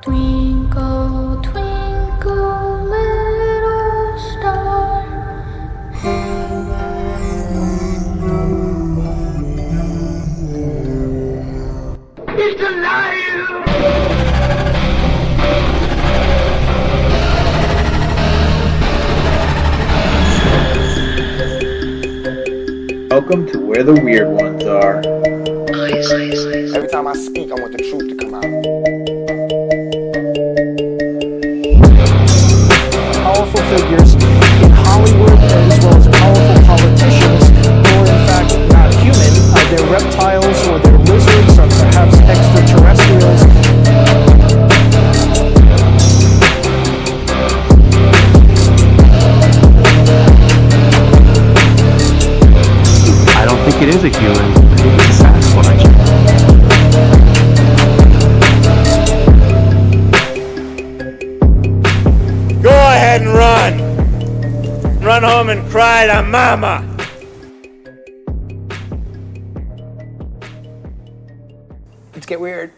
Twinkle, twinkle, little star. He's alive! Welcome to where the weird ones are. Every time I speak, I want the truth to come out. Powerful figures in Hollywood as well as powerful politicians who are in fact not human. They're reptiles or they're lizards or perhaps extraterrestrials. I don't think it is a human. I think it's a Sasquatch. Go ahead and run. Run home and cry to mama. Let's get weird.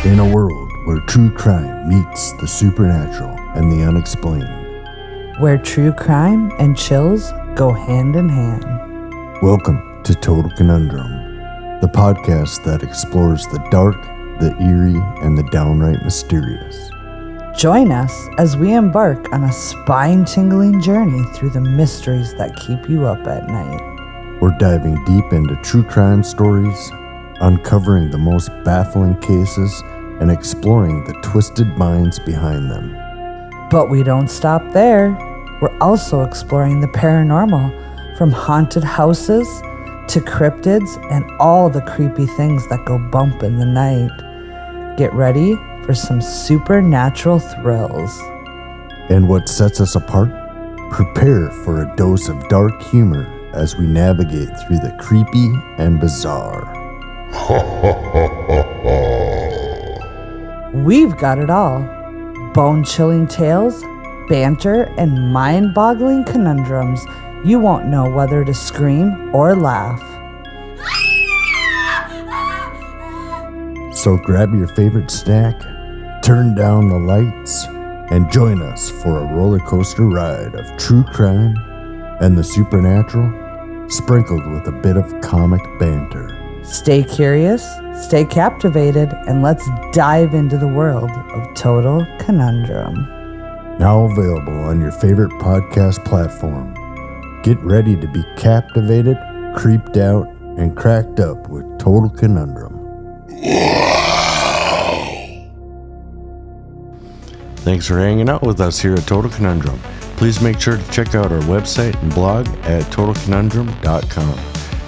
In a world where true crime meets the supernatural and the unexplained. Where true crime and chills go hand in hand. Welcome to Total Conundrum, the podcast that explores the dark, the eerie, and the downright mysterious. Join us as we embark on a spine-tingling journey through the mysteries that keep you up at night. We're diving deep into true crime stories, uncovering the most baffling cases, and exploring the twisted minds behind them. But we don't stop there. We're also exploring the paranormal, from haunted houses to cryptids and all the creepy things that go bump in the night. Get ready for some supernatural thrills. And what sets us apart? Prepare for a dose of dark humor as we navigate through the creepy and bizarre. We've got it all. Bone-chilling tales, banter, and mind-boggling conundrums. You won't know whether to scream or laugh. So grab your favorite snack, turn down the lights, and join us for a roller coaster ride of true crime and the supernatural, sprinkled with a bit of comic banter. Stay curious, stay captivated, and let's dive into the world of Total Conundrum. Now available on your favorite podcast platform. Get ready to be captivated, creeped out, and cracked up with Total Conundrum. Thanks for hanging out with us here at Total Conundrum. Please make sure to check out our website and blog at totalconundrum.com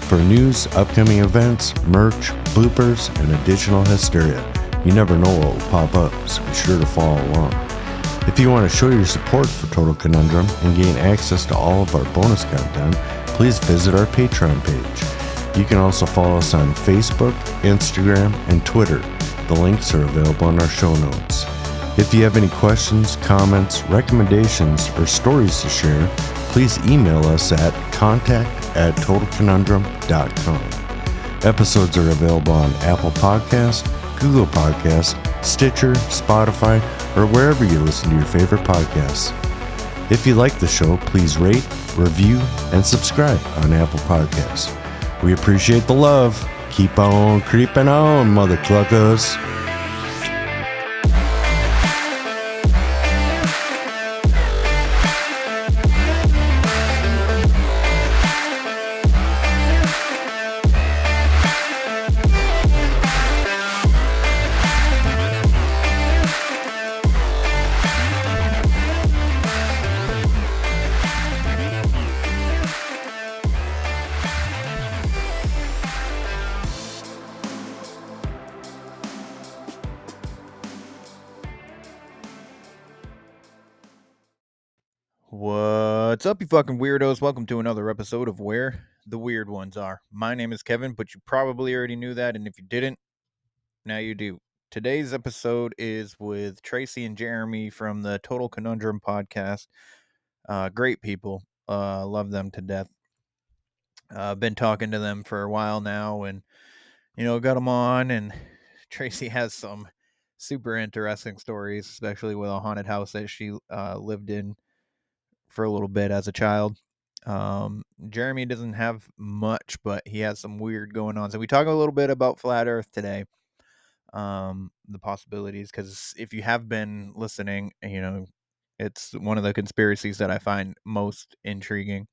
for news, upcoming events, merch, bloopers, and additional hysteria. You never know what will pop up, so be sure to follow along. If you want to show your support for Total Conundrum and gain access to all of our bonus content, please visit our Patreon page. You can also follow us on Facebook, Instagram, and Twitter. The links are available in our show notes. If you have any questions, comments, recommendations, or stories to share, please email us at contact@totalconundrum.com. Episodes are available on Apple Podcasts, Google Podcasts, Stitcher, Spotify, or wherever you listen to your favorite podcasts. If you like the show, please rate, review, and subscribe on Apple Podcasts. We appreciate the love. Keep on creeping on, mother cluckers. What's up, you fucking weirdos? Welcome to another episode of Where the Weird Ones Are. My name is Kevin, but you probably already knew that, and if you didn't, now you do. Today's episode is with Traci and Jeremy from the Total Conundrum Podcast. Great people. Love them to death. I've been talking to them for a while now, and, got them on, and Traci has some super interesting stories, especially with a haunted house that she lived in for a little bit as a child. Jeremy doesn't have much, but he has some weird going on. So we talk a little bit about flat Earth today, the possibilities. Because if you have been listening, it's one of the conspiracies that I find most intriguing.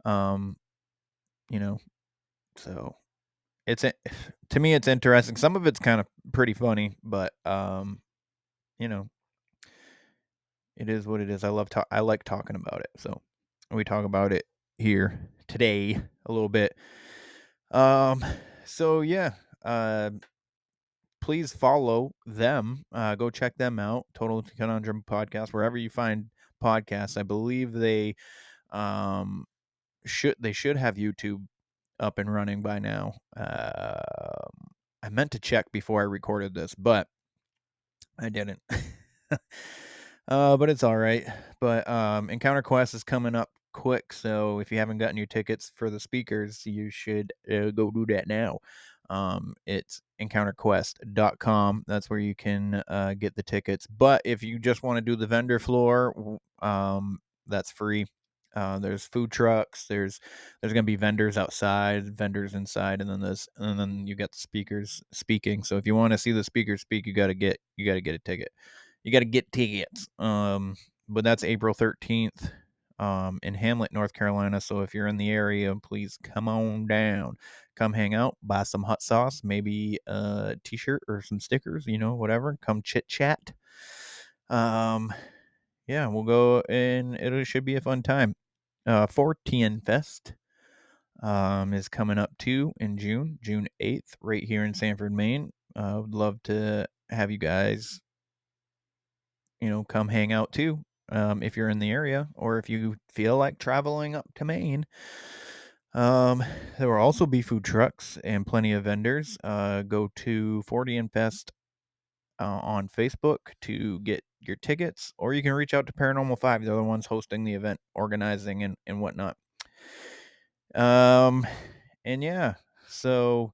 Um, you know, so it's to me it's interesting. Some of it's kind of pretty funny, but you know, it is what it is. I like talking about it. So we talk about it here today a little bit. So yeah, please follow them. Go check them out. Total Conundrum Podcast, wherever you find podcasts. I believe they should have YouTube up and running by now. I meant to check before I recorded this, but I didn't. But it's all right. But Encounter Quest is coming up quick, so if you haven't gotten your tickets for the speakers, you should go do that now. It's encounterquest.com. That's where you can get the tickets. But if you just want to do the vendor floor, that's free. There's food trucks. There's gonna be vendors outside, vendors inside, and then you get the speakers speaking. So if you want to see the speakers speak, you gotta get a ticket. You gotta get tickets. But that's April 13th, in Hamlet, North Carolina. So if you're in the area, please come on down. Come hang out, buy some hot sauce, maybe a t-shirt or some stickers, whatever. Come chit chat. Yeah, we'll go and it should be a fun time. 4TN Fest is coming up too in June 8th, right here in Sanford, Maine. Would love to have you guys, come hang out too. If you're in the area or if you feel like traveling up to Maine. There will also be food trucks and plenty of vendors. Go to 4TN Fest on Facebook to get your tickets, or you can reach out to Paranormal 5. They're the ones hosting the event, organizing and whatnot. And yeah, so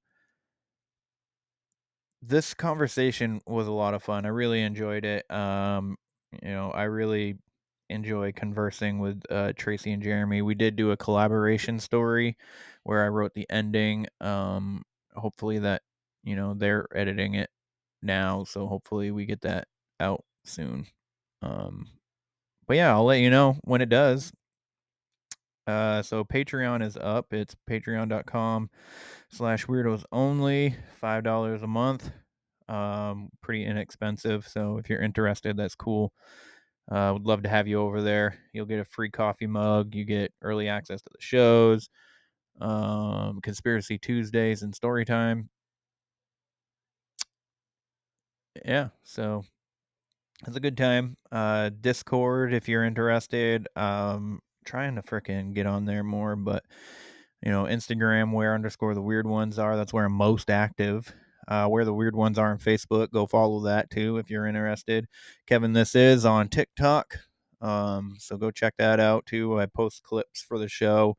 this conversation was a lot of fun. I really enjoyed it. I really enjoy conversing with Traci and Jeremy. We did do a collaboration story where I wrote the ending. Hopefully that, they're editing it now, so hopefully we get that out soon. But yeah, I'll let you know when it does. So Patreon is up. It's patreon.com/weirdos only, $5 a month. Pretty inexpensive. So if you're interested, that's cool. Would love to have you over there. You'll get a free coffee mug. You get early access to the shows, Conspiracy Tuesdays and story time. Yeah, so it's a good time. Discord, if you're interested. Trying to frickin' get on there more, but Instagram, where_the weird ones are. That's where I'm most active. Where the weird ones are on Facebook. Go follow that too if you're interested. Kevin, this is on TikTok. So go check that out too. I post clips for the show.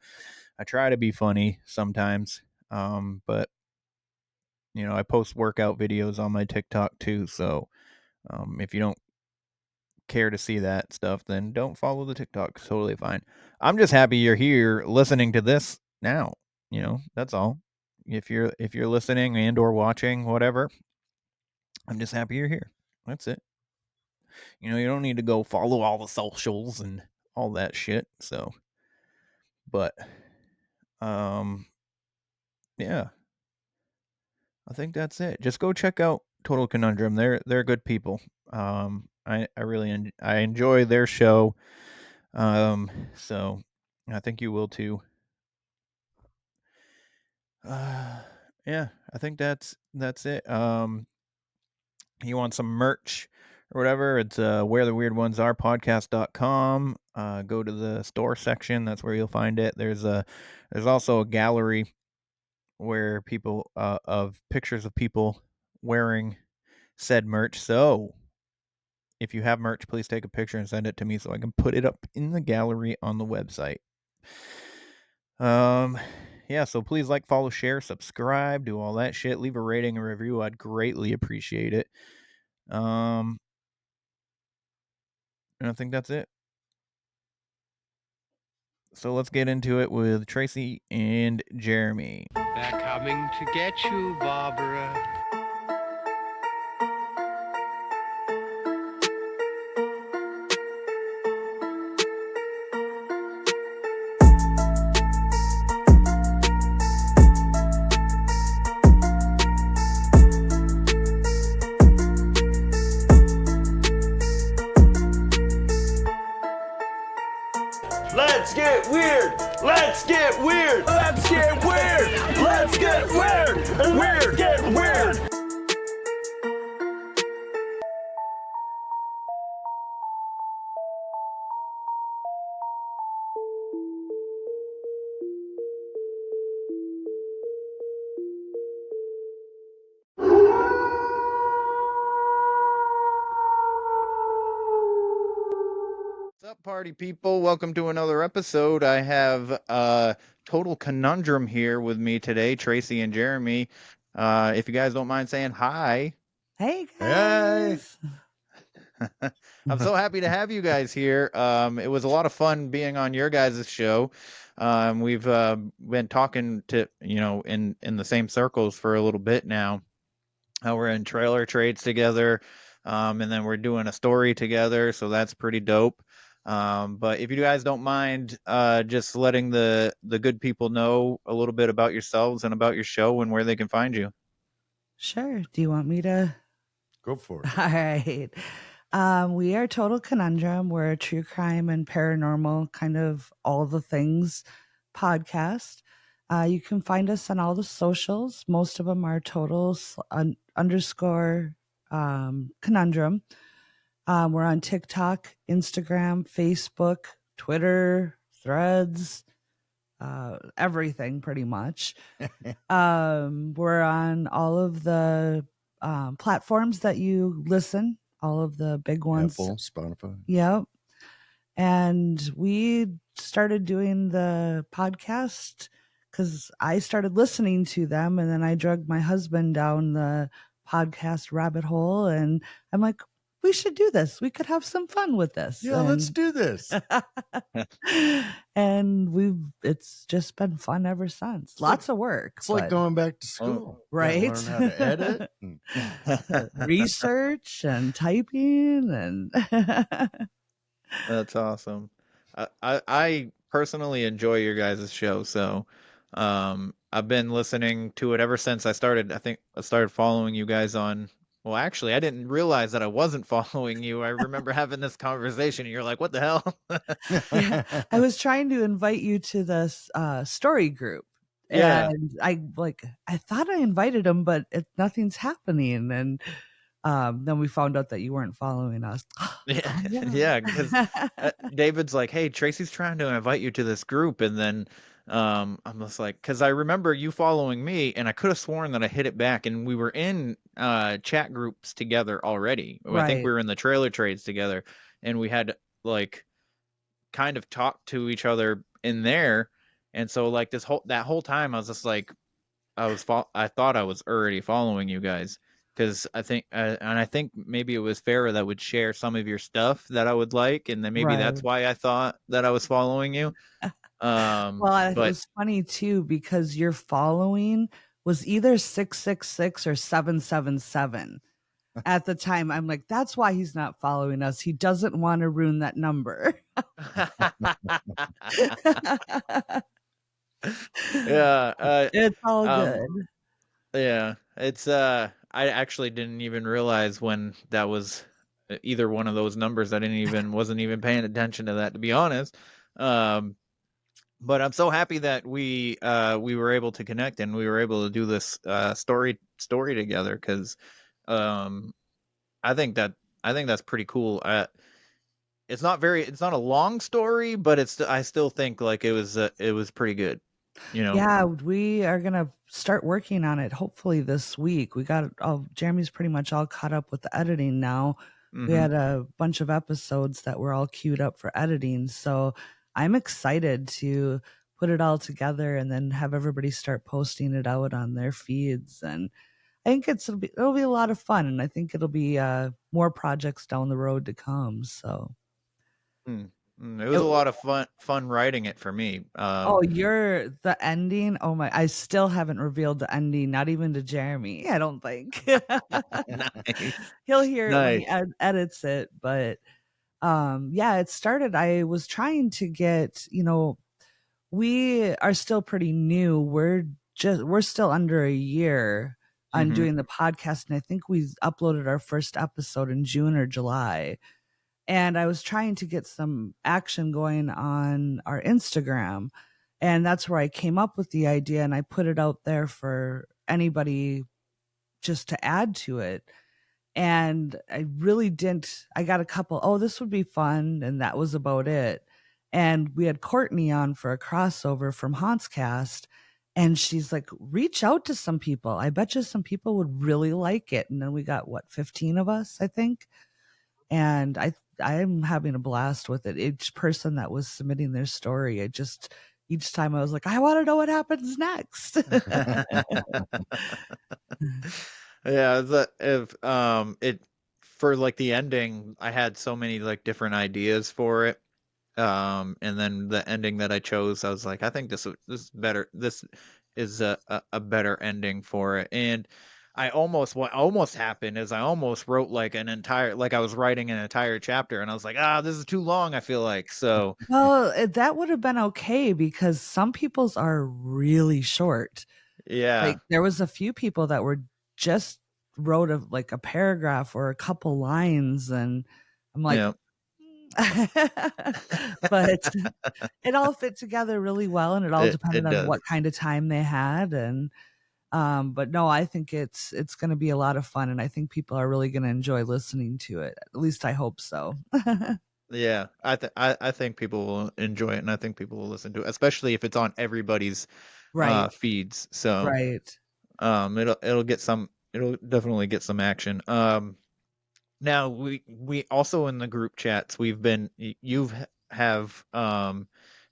I try to be funny sometimes. But I post workout videos on my TikTok too. So if you don't care to see that stuff, then don't follow the TikTok. It's totally fine. I'm just happy you're here listening to this now. That's all. If you're listening and or watching, whatever, I'm just happy you're here. That's it. You don't need to go follow all the socials and all that shit. So, but yeah, I think that's it. Just go check out Total Conundrum. They're good people. I really I enjoy their show. So I think you will too. Yeah, I think that's it. You want some merch or whatever, it's where the weird ones are podcast.com. go to the store section. That's where you'll find it. There's also a gallery where people of pictures of people wearing said merch. So if you have merch, please take a picture and send it to me so I can put it up in the gallery on the website. Yeah, so please like, follow, share, subscribe, do all that shit. Leave a rating and review. I'd greatly appreciate it. And I think that's it. So let's get into it with Traci and Jeremy. They're coming to get you, Barbara. Let's get weird. Let's get weird. Let's get weird. Let's get weird. Weird. Get weird. What's up, party people? Welcome to another episode. I have Total Conundrum here with me today, Traci and Jeremy. If you guys don't mind saying hi. Hey guys. I'm so happy to have you guys here. It was a lot of fun being on your guys' show. We've been talking to, in the same circles for a little bit now. We're in trailer trades together, and then we're doing a story together, so that's pretty dope. But if you guys don't mind, just letting the good people know a little bit about yourselves and about your show and where they can find you. Sure. Do you want me to? Go for it. All right. We are Total Conundrum. We're a true crime and paranormal, kind of all the things podcast. You can find us on all the socials. Most of them are _conundrum. We're on TikTok, Instagram, Facebook, Twitter, Threads, everything pretty much. We're on all of the platforms that you listen, all of the big ones. Apple, Spotify. Yep. And we started doing the podcast because I started listening to them, and then I dragged my husband down the podcast rabbit hole, and I'm like, we should do this. We could have some fun with this. Yeah, let's do this. And it's just been fun ever since. Lots of work. It's like going back to school. Right. Gotta learn how to edit. Research and typing and That's awesome. I personally enjoy your guys' show, so I've been listening to it ever since I started. I think I started following you guys on. Well, actually, I didn't realize that I wasn't following you. I remember having this conversation, and you're like, "What the hell?" Yeah, I was trying to invite you to this story group. Yeah. And I thought I invited him, but nothing's happening. And then we found out that you weren't following us. Yeah, because David's like, "Hey, Tracy's trying to invite you to this group," and then I'm just like, because I remember you following me, and I could have sworn that I hit it back, and we were in chat groups together already. I think we were in the trailer trades together, and we had like kind of talked to each other in there, and so like that whole time I was just like, I thought I was already following you guys. Because I think, and I think maybe it was Farah that would share some of your stuff that I would like, and then maybe that's why I thought that I was following you. Well, it was funny too because your following was either 666 or 777 at the time. I'm like, that's why he's not following us. He doesn't want to ruin that number. Yeah, it's all good. Yeah, it's I actually didn't even realize when that was either one of those numbers. Wasn't even paying attention to that, to be honest. But I'm so happy that we were able to connect and we were able to do this story together, because I think that's pretty cool. it's not a long story, but I still think like it was pretty good. You know. Yeah, we are gonna start working on it hopefully this week. We got Jeremy's pretty much all caught up with the editing now. We Mhm. had a bunch of episodes that were all queued up for editing, so I'm excited to put it all together and then have everybody start posting it out on their feeds. And I think it'll be a lot of fun, and I think it'll be more projects down the road to come. So It was a lot of fun writing it for me. oh, you're the ending. Oh my, I still haven't revealed the ending, not even to Jeremy, I don't think. Nice. He'll hear it when he Nice. edits it, but yeah, it started. I was trying to get, we are still pretty new. We're still under a year on Mhm. doing the podcast, and I think we uploaded our first episode in June or July. And I was trying to get some action going on our Instagram. And that's where I came up with the idea, and I put it out there for anybody just to add to it. And I really didn't, I got a couple, oh, this would be fun. And that was about it. And we had Courtney on for a crossover from Hauntscast. And she's like, reach out to some people. I bet you some people would really like it. And then we got 15 of us, I think. And I'm having a blast with it. Each person that was submitting their story, each time I was like, I want to know what happens next. Yeah, it for like the ending, I had so many like different ideas for it. And then the ending that I chose, I was like, I think this is better. This is a better ending for it. And what almost happened is I almost wrote like I was writing an entire chapter, and I was like, this is too long, I feel like. So Well, that would have been okay because some people's are really short. yeah. Like there was a few people that were just wrote like a paragraph or a couple lines, and I'm like, Yeah. but it all fit together really well, and it all depended It on does. what kind of time they had. And but no, I think it's going to be a lot of fun, and I think people are really going to enjoy listening to it. At least I hope so. Yeah, I think people will enjoy it, and I think people will listen to it, especially if it's on everybody's Right, feeds. So right. it'll definitely get some action. Now we also in the group chats have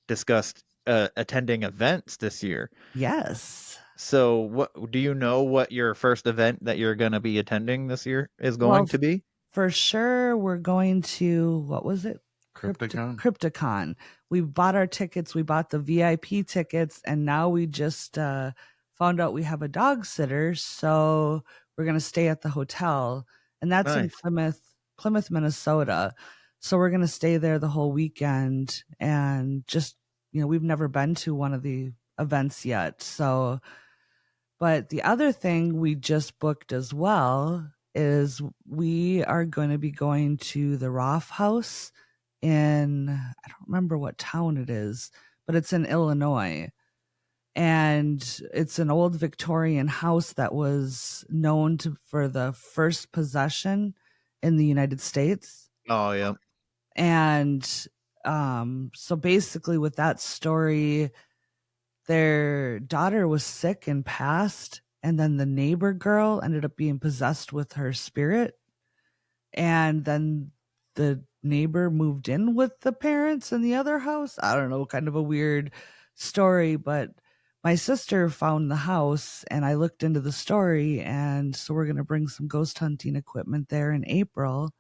discussed attending events this year. Yes. So what do you know what your first event that you're going to be attending this year is Well, going to be? for sure, we're going to, what was it? Crypticon? Crypticon. We bought our tickets. We bought the VIP tickets, and now we just found out we have a dog sitter, so we're going to stay at the hotel, and that's in Nice. Plymouth, Minnesota. So we're going to stay there the whole weekend, and just we've never been to one of the events yet, so. But the other thing we just booked as well is we are going to be going to the Roth House in, I don't remember what town it is, but it's in Illinois. And it's an old Victorian house that was known for the first possession in the United States. Oh yeah. And so basically, with that story, their daughter was sick and passed, and then the neighbor girl ended up being possessed with her spirit. And then the neighbor moved in with the parents in the other house. I don't know, kind of a weird story, but my sister found the house and I looked into the story. And so we're going to bring some ghost hunting equipment there in April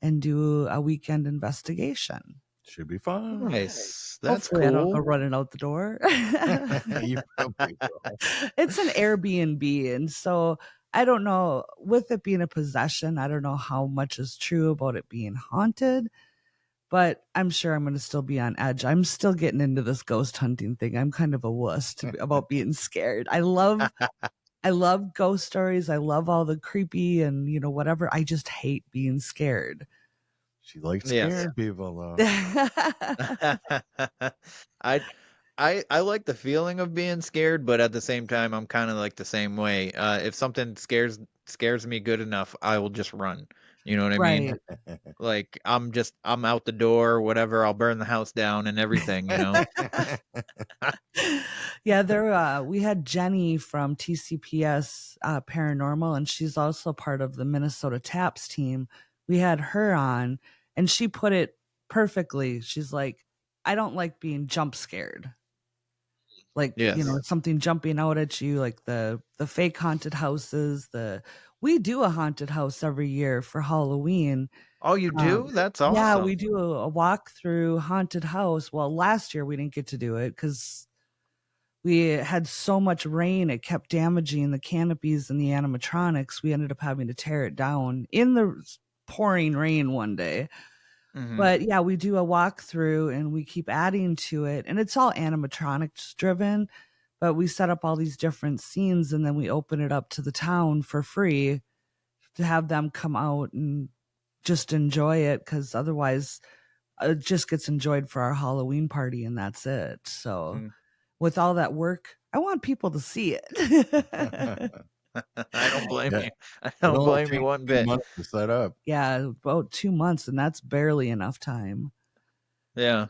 and do a weekend investigation. Should be fun. Nice. That's Hopefully I don't go cool. running out the door. You probably will. It's an Airbnb, and so I don't know, with it being a possession, I don't know how much is true about it being haunted, but I'm sure I'm going to still be on edge. I'm still getting into this ghost hunting thing. I'm kind of a wuss about being scared. I love ghost stories. I love all the creepy and whatever. I just hate being scared. She likes Yes. scaring people, though. I I like the feeling of being scared, but at the same time, I'm kind of like the same way. If something scares me good enough, I will just run. You know what I mean? Right. Like I'm out the door, whatever. I'll burn the house down and everything. You know. Yeah, there we had Jenny from TCPS Paranormal, and she's also part of the Minnesota Taps team. We had her on, and she put it perfectly. She's like, I don't like being jump scared. Like, Yes. something jumping out at you, like the fake haunted houses. We do a haunted house every year for Halloween. Oh, you do? That's Yeah, awesome. we do a walk through haunted house. Well, last year we didn't get to do it because we had so much rain, it kept damaging the canopies and the animatronics. We ended up having to tear it down in the pouring rain one day. Mhm. But yeah, we do a walkthrough and we keep adding to it. And it's all animatronics driven, but we set up all these different scenes and then we open it up to the town for free to have them come out and just enjoy it, because otherwise it just gets enjoyed for our Halloween party and that's it. So Mhm. with all that work, I want people to see it. I don't blame Yeah. you. I It don't only blame you takes one 2 bit. months to set up. Yeah, about 2 months, and that's barely enough time. Yeah.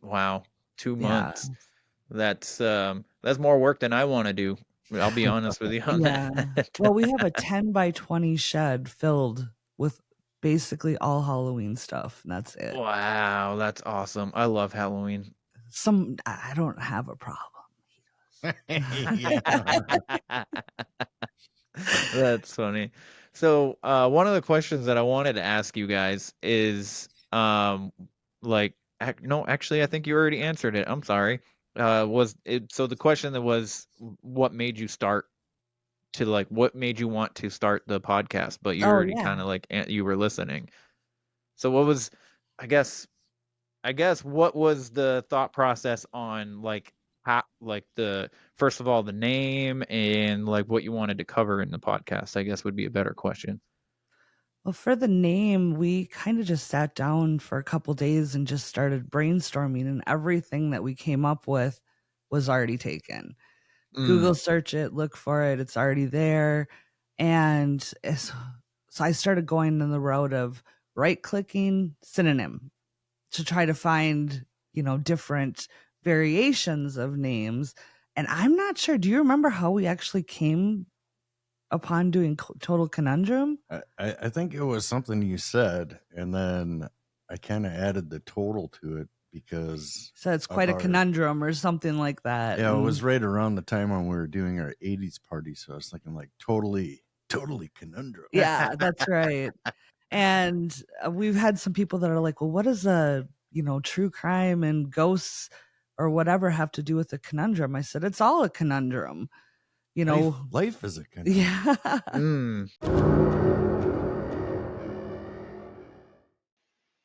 Wow. 2 Yeah. months. That's more work than I want to do. I'll be honest with you on Yeah. that. Well, we have a 10 by 20 shed filled with basically all Halloween stuff, and that's it. Wow, that's awesome. I love Halloween. I don't have a problem. That's funny. So, one of the questions that I wanted to ask you guys is, like, no, actually, I think you already answered it. I'm sorry. So the question that was, what made you what made you want to start the podcast? But you Oh, already yeah. kind of you were listening. So what was, I guess, what was the thought process on like how, like the first of all the name and like what you wanted to cover in the podcast, I guess would be a better question. Well, for the name, we kind of just sat down for a couple days and just started brainstorming, and everything that we came up with was already taken. Google search it, look for it, it's already there. And so I started going in the road of right clicking synonym to try to find, different variations of names. And I'm not sure. Do you remember how we actually came upon doing Total Conundrum? I think it was something you said, and then I kind of added the total to it because So it's quite a conundrum or something like that. Yeah, it And was right around the time when we were doing our 80s party, so I was thinking like totally conundrum. yeah, that's right. And we've had some people that are like, well, what does true crime and ghosts or whatever have to do with a conundrum? I said, it's all a conundrum. Life is a conundrum. Yeah.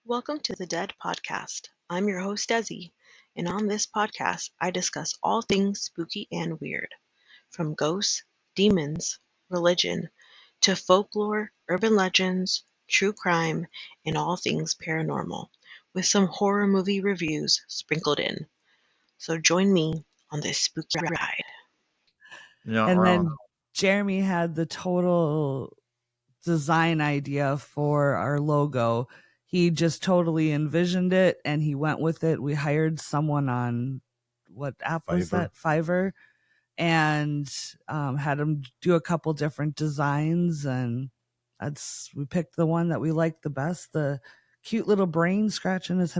Welcome to the Dead Podcast. I'm your host, Desi, and on this podcast, I discuss all things spooky and weird, from ghosts, demons, religion, to folklore, urban legends, true crime, and all things paranormal, with some horror movie reviews sprinkled in. So join me on this spooky ride. Not And wrong. then Jeremy had the total design idea for our logo. He just totally envisioned it and he went with it. We hired someone on what app was that? Fiverr. And had him do a couple different designs, and we picked the one that we liked the best, the cute little brain scratching his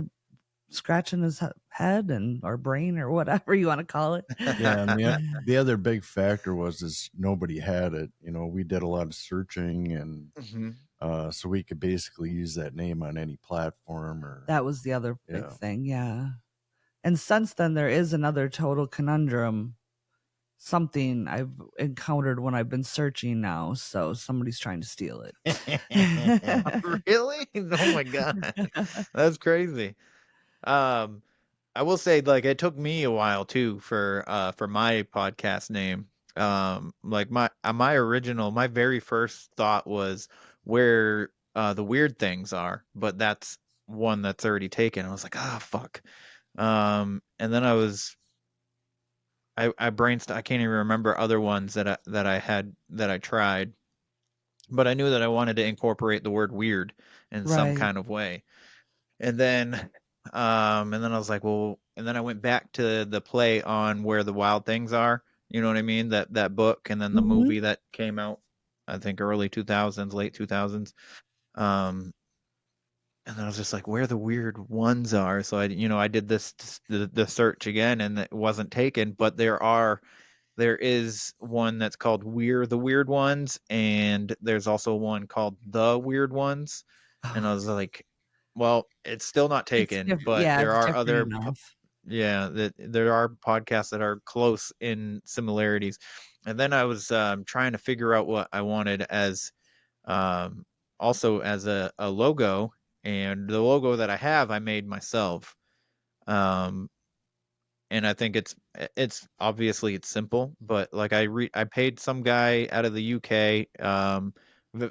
head and or brain or whatever you want to call it. Yeah, and the other big factor was nobody had it. We did a lot of searching, and so we could basically use that name on any platform. That was the other big thing, yeah. And since then, there is another Total Conundrum, something I've encountered when I've been searching now, so somebody's trying to steal it. Really? Oh my god, that's crazy. I will say, like, it took me a while too for my podcast name. Like my very first thought was where the weird things are, but that's one that's already taken. I was like, ah, fuck. And then I brainstormed. I can't even remember other ones that I tried. but I knew that I wanted to incorporate the word weird in some Right. kind of way. And then I was like, well, and then I went back to the play on Where the Wild Things Are. You know what I mean? That book, and then the Mm-hmm. movie that came out, I think early 2000s, late 2000s. And then I was just like, where the weird ones are. So I did the search again, and it wasn't taken. But there is one that's called We're the Weird Ones, and there's also one called The Weird Ones. And I was like, well, it's still not It's taken, different. but Yeah, there it's are different other, enough. that there are podcasts that are close in similarities. And then I was trying to figure out what I wanted as um, also as a logo, and the logo that I have, I made myself. Um, and I think it's obviously it's simple, but like I paid some guy out of the UK,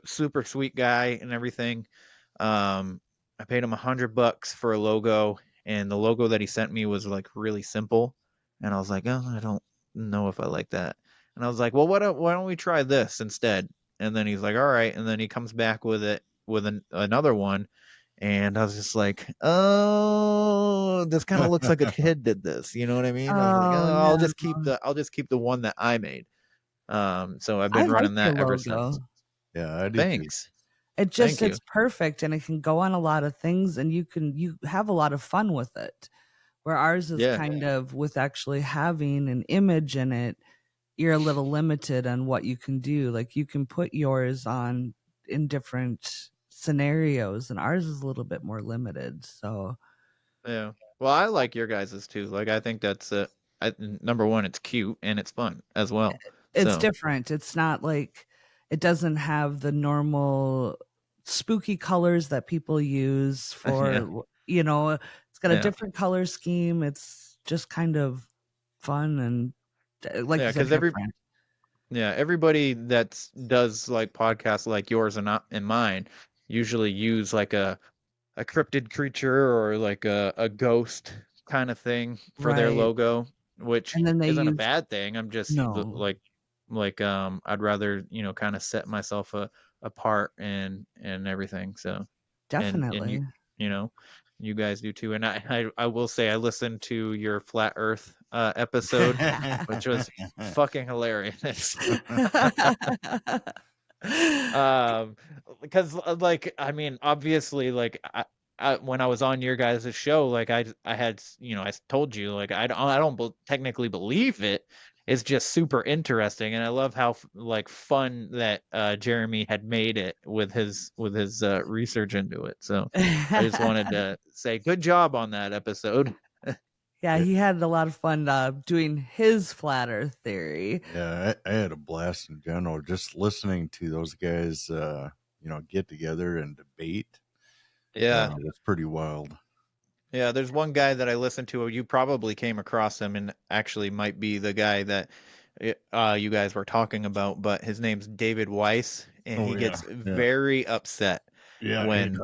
super sweet guy and everything. I paid him $100 for a logo, and the logo that he sent me was like really simple, and I was like, oh, I don't know if I like that, and I was like, well, why don't we try this instead? And then he's like, all right, and then he comes back with it with another one, and I was just like, oh, this kind of looks like a kid did this. You know what I mean? I was like, Oh oh, no, I'll just keep the one that I made. So I've I been like running your that ever since. logo. Yeah, I do too. Thanks. Thank you. It's perfect, and it can go on a lot of things, and you have a lot of fun with it. Where ours is Yeah. kind of with actually having an image in it, you're a little limited on what you can do. Like you can put yours on in different scenarios, and ours is a little bit more limited. So Yeah. Well, I like your guys's too. Like, I think that's number one, it's cute and it's fun as well. it's So, different. It's not like it doesn't have the normal spooky colors that people use yeah. for, it's got a Yeah. different color scheme. It's just kind of fun and, like Yeah. you said, Cause different. everybody that's does like podcasts like yours and not and mine usually use like a cryptid creature or like a ghost kind of thing for their Right. logo, which And then they isn't a use, bad thing. I'm just no, I'd rather, kind of set myself apart and everything. So, and definitely. you know, you guys do too. And I will say I listened to your flat earth episode, which was fucking hilarious. um because like I mean obviously like I when I was on your guys' show, like I had I told you like I don't technically believe it. It's just super interesting, and I love how like fun that Jeremy had made it with his research into it. So I just wanted to say good job on that episode. Yeah, he had a lot of fun doing his flat earth theory. Yeah, I had a blast in general just listening to those guys, get together and debate. Yeah. It was pretty wild. Yeah, there's one guy that I listened to. You probably came across him, and actually might be the guy that you guys were talking about. But his name's David Weiss, and Oh he yeah, gets yeah, very upset yeah. when,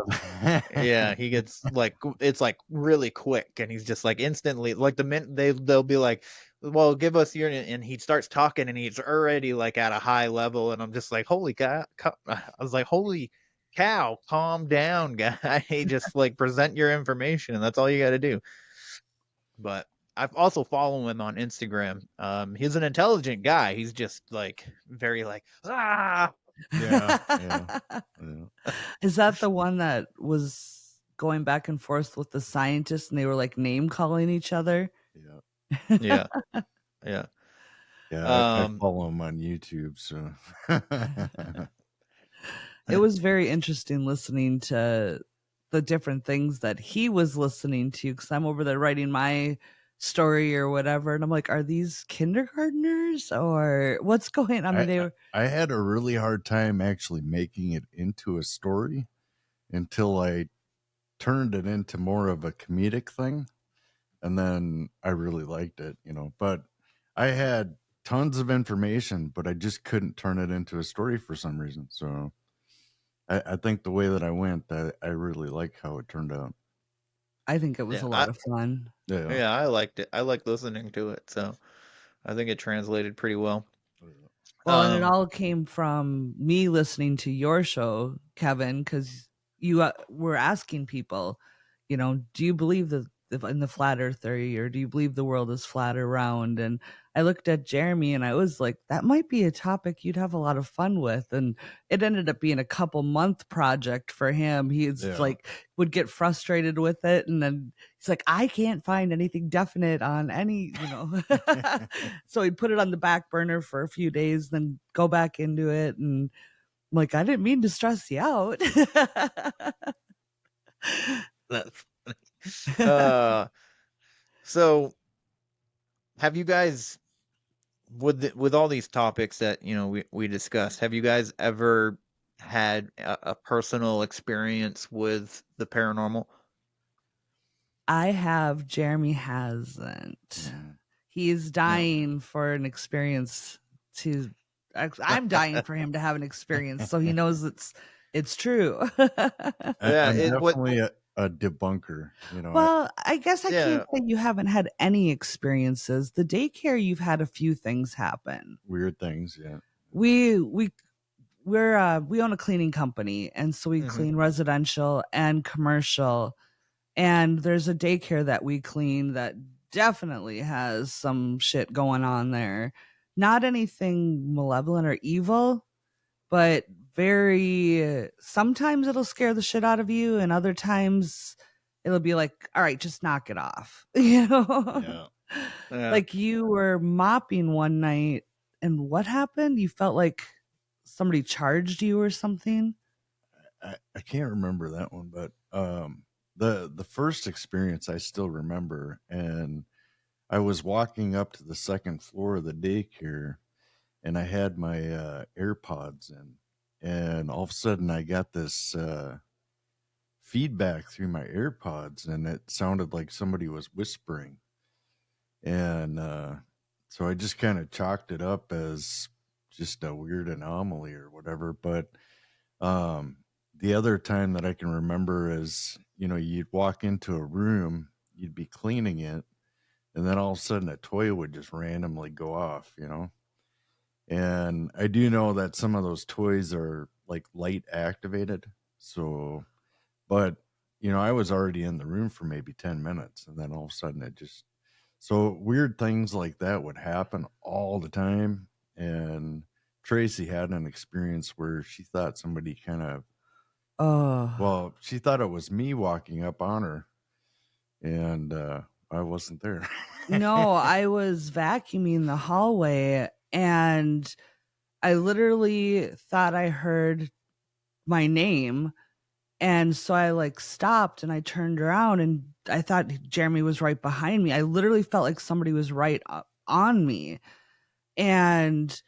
yeah, he gets like it's like really quick, and he's just like instantly like the minute they'll be like, well, give us your, and he starts talking, and he's already like at a high level, and I'm just like, holy cow! I was like, holy cow, calm down, guy. Just like present your information, and that's all you got to do. But I've also follow him on Instagram. He's an intelligent guy. He's just like very like yeah, yeah, yeah. Is that the one that was going back and forth with the scientists and they were like name calling each other? Yeah. yeah, yeah. Yeah, I Um, follow him on YouTube, so It was very interesting listening to the different things that he was listening to because I'm over there writing my story or whatever. And I'm like, are these kindergartners or what's going on? I mean, they were. I had a really hard time actually making it into a story until I turned it into more of a comedic thing, and then I really liked it, but I had tons of information, but I just couldn't turn it into a story for some reason. So I think the way that I went, I really like how it turned out. I think it was yeah, a lot of fun. Yeah. yeah, I liked it. I liked listening to it, so I think it translated pretty well. Well, and it all came from me listening to your show, Kevin, because you were asking people, do you believe in the flat earth theory, or do you believe the world is flat or round? And I looked at Jeremy and I was like, that might be a topic you'd have a lot of fun with. And it ended up being a couple month project for him. He's like, would get frustrated with it. And then he's like, I can't find anything definite on any, so he'd put it on the back burner for a few days, then go back into it. And I'm like, I didn't mean to stress you out. That's funny. So have you guys, with all these topics that we discussed, have you guys ever had a personal experience with the paranormal? I have. Jeremy hasn't. He's dying for an experience to. I'm dying for him to have an experience, so he knows it's true. I'm definitely a debunker. Well, I guess I can't say you haven't had any experiences. The daycare, you've had a few things happen. Weird things, yeah. We own a cleaning company, and so we clean residential and commercial. And there's a daycare that we clean that definitely has some shit going on there. Not anything malevolent or evil, but sometimes it'll scare the shit out of you, and other times it'll be like, all right, just knock it off. Like you were mopping one night, and what happened? You felt like somebody charged you or something? I can't remember that one, but the first experience I still remember, and I was walking up to the second floor of the daycare, and I had my AirPods in, and all of a sudden I got this feedback through my AirPods, and it sounded like somebody was whispering. And so I just kind of chalked it up as just a weird anomaly or whatever. But the other time that I can remember is, you'd walk into a room, you'd be cleaning it, and then all of a sudden a toy would just randomly go off, And I do know that some of those toys are like light activated. So, but, I was already in the room for maybe 10 minutes, and then all of a sudden so weird things like that would happen all the time. And Tracy had an experience where she thought somebody kind of, she thought it was me walking up on her, and I wasn't there. No, I was vacuuming the hallway, and I literally thought I heard my name. And so I stopped and I turned around, and I thought Jeremy was right behind me. I literally felt like somebody was right up on me. And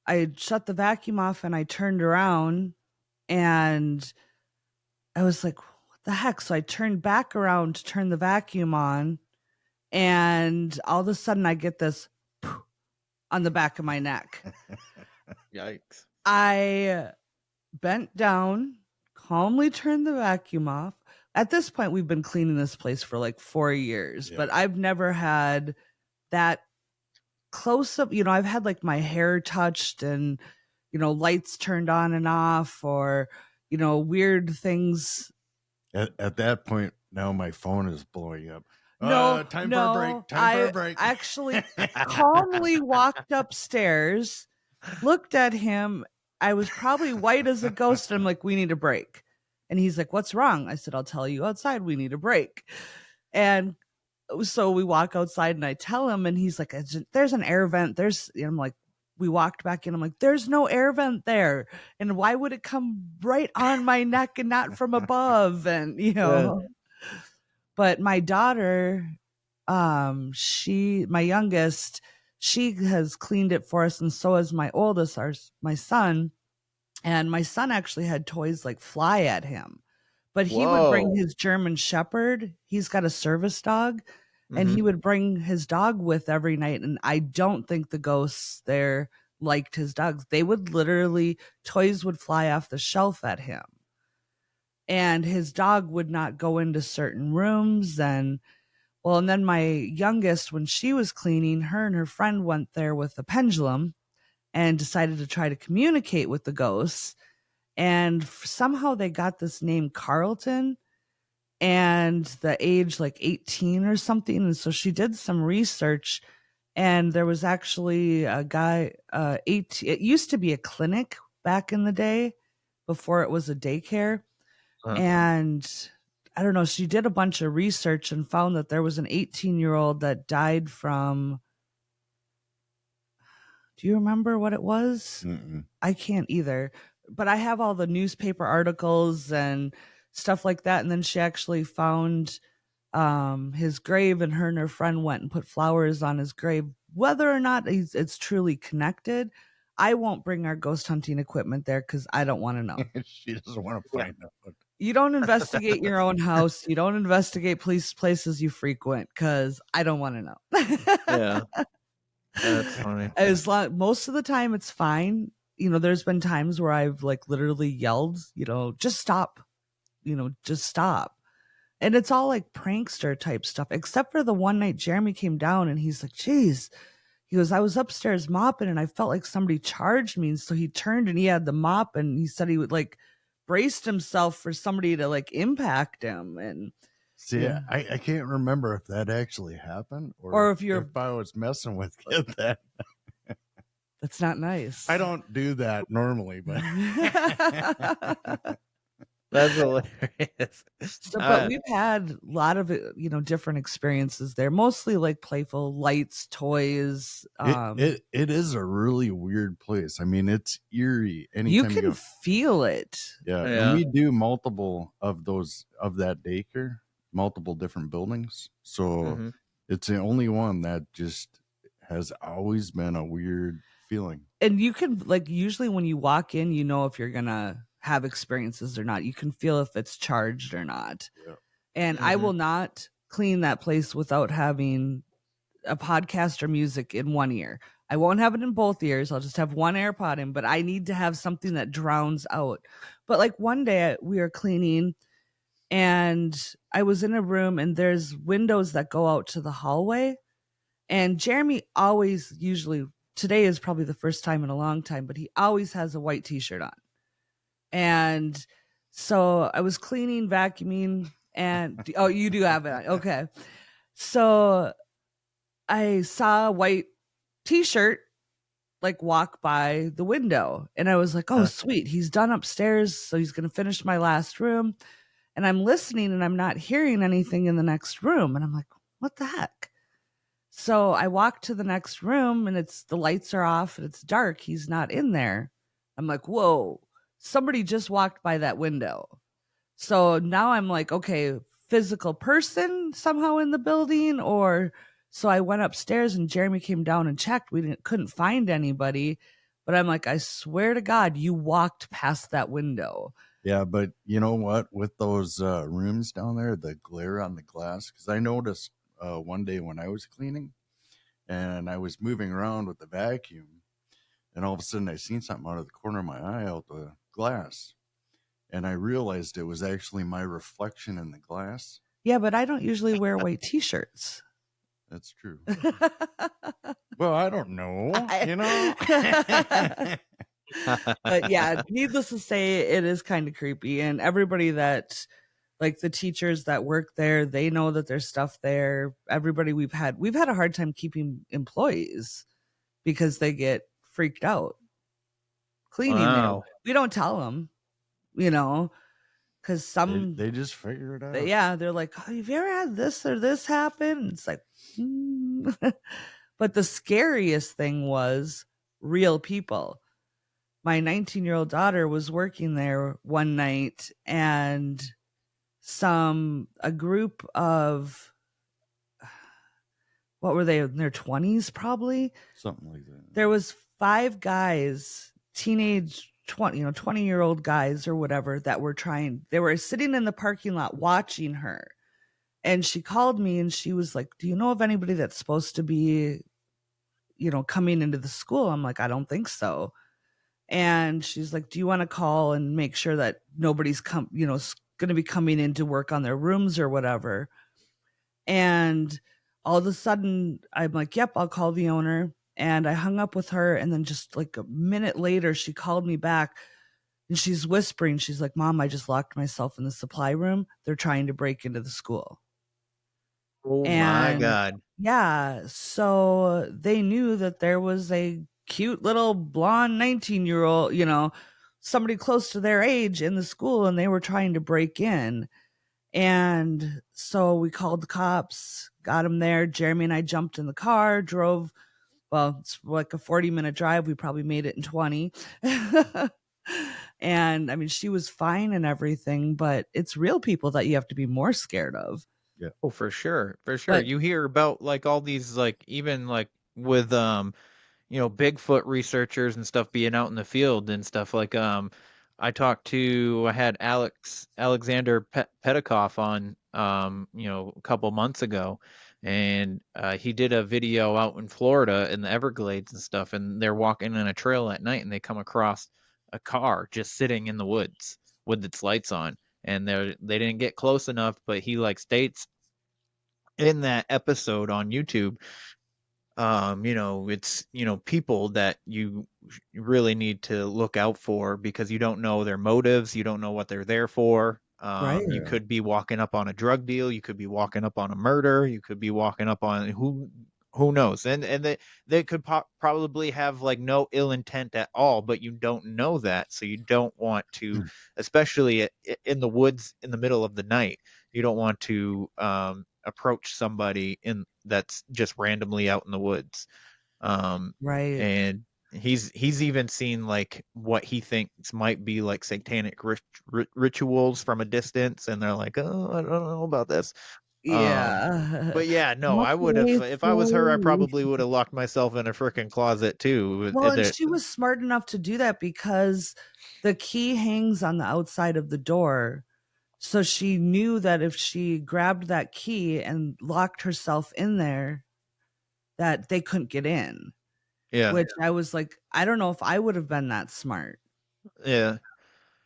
I shut the vacuum off and I turned around, and I was like, what the heck? So I turned back around to turn the vacuum on, and all of a sudden I get this on the back of my neck. Yikes. I bent down, calmly turned the vacuum off. At this point, we've been cleaning this place for like 4 years, but I've never had that close up. I've had like my hair touched and, lights turned on and off, or, weird things. At that point, now my phone is blowing up. No, time for a break. Time for a break. I actually calmly walked upstairs, looked at him. I was probably white as a ghost. And I'm like, we need a break. And he's like, what's wrong? I said, I'll tell you outside. We need a break. And so we walk outside, and I tell him, and he's like, there's an air vent. And I'm like, we walked back in. I'm like, there's no air vent there. And why would it come right on my neck and not from above? And, but my daughter, my youngest, she has cleaned it for us, and so has my oldest, my son. And my son actually had toys like fly at him, but he would bring his German Shepherd. He's got a service dog, and he would bring his dog with every night. And I don't think the ghosts there liked his dogs. They would toys would fly off the shelf at him, and his dog would not go into certain rooms. And then my youngest, when she was cleaning, her and her friend went there with a pendulum, and decided to try to communicate with the ghosts. And somehow they got this name Carlton and the age like 18 or something. And so she did some research, and there was actually a guy, 18. It used to be a clinic back in the day before it was a daycare. And I don't know, she did a bunch of research and found that there was an 18-year-old that died from, do you remember what it was? Mm-mm. I can't either, but I have all the newspaper articles and stuff like that. And then she actually found his grave, and her and her friend went and put flowers on his grave. Whether or not it's truly connected, I won't bring our ghost hunting equipment there because I don't want to know. She doesn't want to find out. You don't investigate your own house. You don't investigate places you frequent because I don't want to know. Yeah. That's funny. Most of the time it's fine. There's been times where I've like literally yelled, just stop, just stop. And it's all like prankster type stuff, except for the one night Jeremy came down and he's like, geez, he goes, I was upstairs mopping and I felt like somebody charged me. And so he turned and he had the mop and he said he would like braced himself for somebody to like impact him. And see, yeah. I can't remember if that actually happened or if I was messing with you then. That's not nice. I don't do that normally, but that's hilarious. But we've had a lot of different experiences there, mostly like playful lights, toys. It is a really weird place. I mean, it's eerie. You can feel it. Yeah, and we do multiple of that daycare, multiple different buildings. So it's the only one that just has always been a weird feeling. And you can usually when you walk in, if you're gonna have experiences or not. You can feel if it's charged or not. Yeah. And I will not clean that place without having a podcast or music in one ear. I won't have it in both ears. I'll just have one AirPod in, but I need to have something that drowns out. But like one day we were cleaning and I was in a room and there's windows that go out to the hallway. And Jeremy today is probably the first time in a long time, but he always has a white t-shirt on. And so I was cleaning, vacuuming, and oh, you do have it on. Okay. So I saw a white t-shirt like walk by the window, and I was like, oh, sweet. He's done upstairs. So he's going to finish my last room. And I'm listening and I'm not hearing anything in the next room. And I'm like, what the heck? So I walk to the next room and the lights are off and it's dark. He's not in there. I'm like, whoa. Somebody just walked by that window. So now I'm like, okay, physical person somehow in the building, so I went upstairs and Jeremy came down and checked. We couldn't find anybody, but I'm like, I swear to God, you walked past that window. Yeah, but you know what? With those rooms down there, the glare on the glass, because I noticed one day when I was cleaning and I was moving around with the vacuum, and all of a sudden I seen something out of the corner of my eye out the glass. And I realized it was actually my reflection in the glass. Yeah, but I don't usually wear white t-shirts. That's true. Well, I don't know, But yeah, needless to say, it is kind of creepy. And everybody that, like the teachers that work there, they know that there's stuff there. Everybody we've had a hard time keeping employees because they get freaked out cleaning there. We don't tell them, because some they just figure it out. Yeah, they're like, oh, have you ever had this or this happen? And it's like, But the scariest thing was real people. My 19-year-old daughter was working there one night, and a group of, what were they, in their 20s probably? Something like that. There was 5 guys, teenage 20-year-old guys or whatever, that they were sitting in the parking lot watching her. And she called me and she was like, do you know of anybody that's supposed to be, coming into the school? I'm like, I don't think so. And she's like, do you want to call and make sure that nobody's going to be coming in to work on their rooms or whatever? And all of a sudden I'm like, yep, I'll call the owner. And I hung up with her, and then just like a minute later, she called me back, and she's whispering. She's like, "Mom, I just locked myself in the supply room. They're trying to break into the school." Oh my And God. yeah, so they knew that there was a cute little blonde 19-year-old, somebody close to their age in the school, and they were trying to break in. And so we called the cops, got them there. Jeremy and I jumped in the car, drove. Well, it's like a 40-minute drive. We probably made it in 20. And I mean, she was fine and everything, but it's real people that you have to be more scared of. Yeah. Oh, for sure. For sure. But You hear about like all these, like, even like with, Bigfoot researchers and stuff being out in the field and stuff like, I had Alexander Petikoff on, a couple months ago, and he did a video out in Florida in the Everglades and stuff, and they're walking on a trail at night and they come across a car just sitting in the woods with its lights on, and they didn't get close enough, but he like states in that episode on YouTube, it's, people that you really need to look out for because you don't know their motives, you don't know what they're there for. Right. You could be walking up on a drug deal, you could be walking up on a murder, you could be walking up on who knows, and they could probably have like no ill intent at all, but you don't know that, so you don't want to, especially in the woods in the middle of the night, you don't want to approach somebody in that's just randomly out in the woods. Right. And he's even seen like what he thinks might be like satanic rituals from a distance, and they're like, oh, I don't know about this. Yeah. But yeah, no, I would have, Okay, if I was her, I slowly. probably would have locked myself in a freaking closet too. Well, and she was smart enough to do that because the key hangs on the outside of the door. So she knew that if she grabbed that key and locked herself in there, that they couldn't get in. Yeah. Which I was like, I don't know if I would have been that smart. Yeah.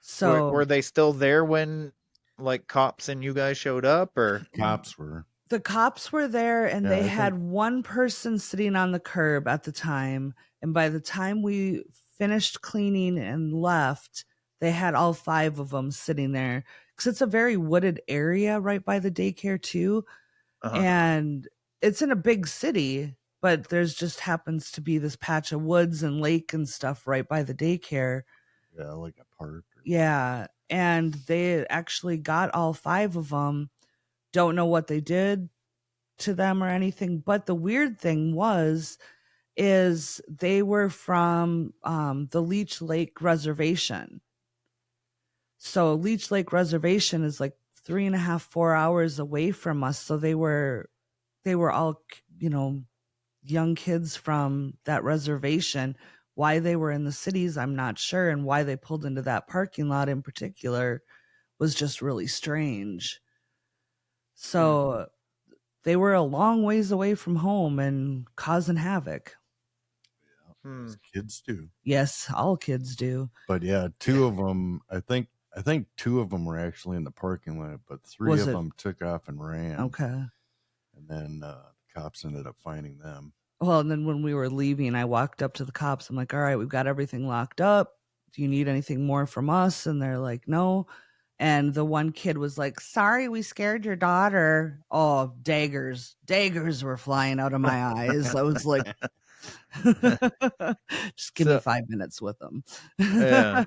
So were they still there when like cops and you guys showed up, or Cops were. the cops were there, and Yeah, they I had one person sitting on the curb at the time. And by the time we finished cleaning and left, they had all 5 of them sitting there, because it's a very wooded area right by the daycare too. And it's in a big city, but there's just happens to be this patch of woods and lake and stuff right by the daycare. Yeah, like a park. Yeah. And they actually got all 5 of them. Don't know what they did to them or anything. But the weird thing is they were from the Leech Lake Reservation. So Leech Lake Reservation is like 3.5, 4 hours away from us. So they were all, young kids from that reservation. Why they were in the cities, I'm not sure. And why they pulled into that parking lot in particular was just really strange. So they were a long ways away from home and causing havoc. As kids do. Yes, all kids do. But yeah, 2 of them, I think 2 of them were actually in the parking lot, but 3 Was of it- them took off and ran. Okay. And then the cops ended up finding them. Well, and then when we were leaving, I walked up to the cops. I'm like, all right, we've got everything locked up. Do you need anything more from us? And they're like, no. And the one kid was like, sorry, we scared your daughter. Oh, daggers were flying out of my eyes. I was like, just give me 5 minutes with them. Yeah.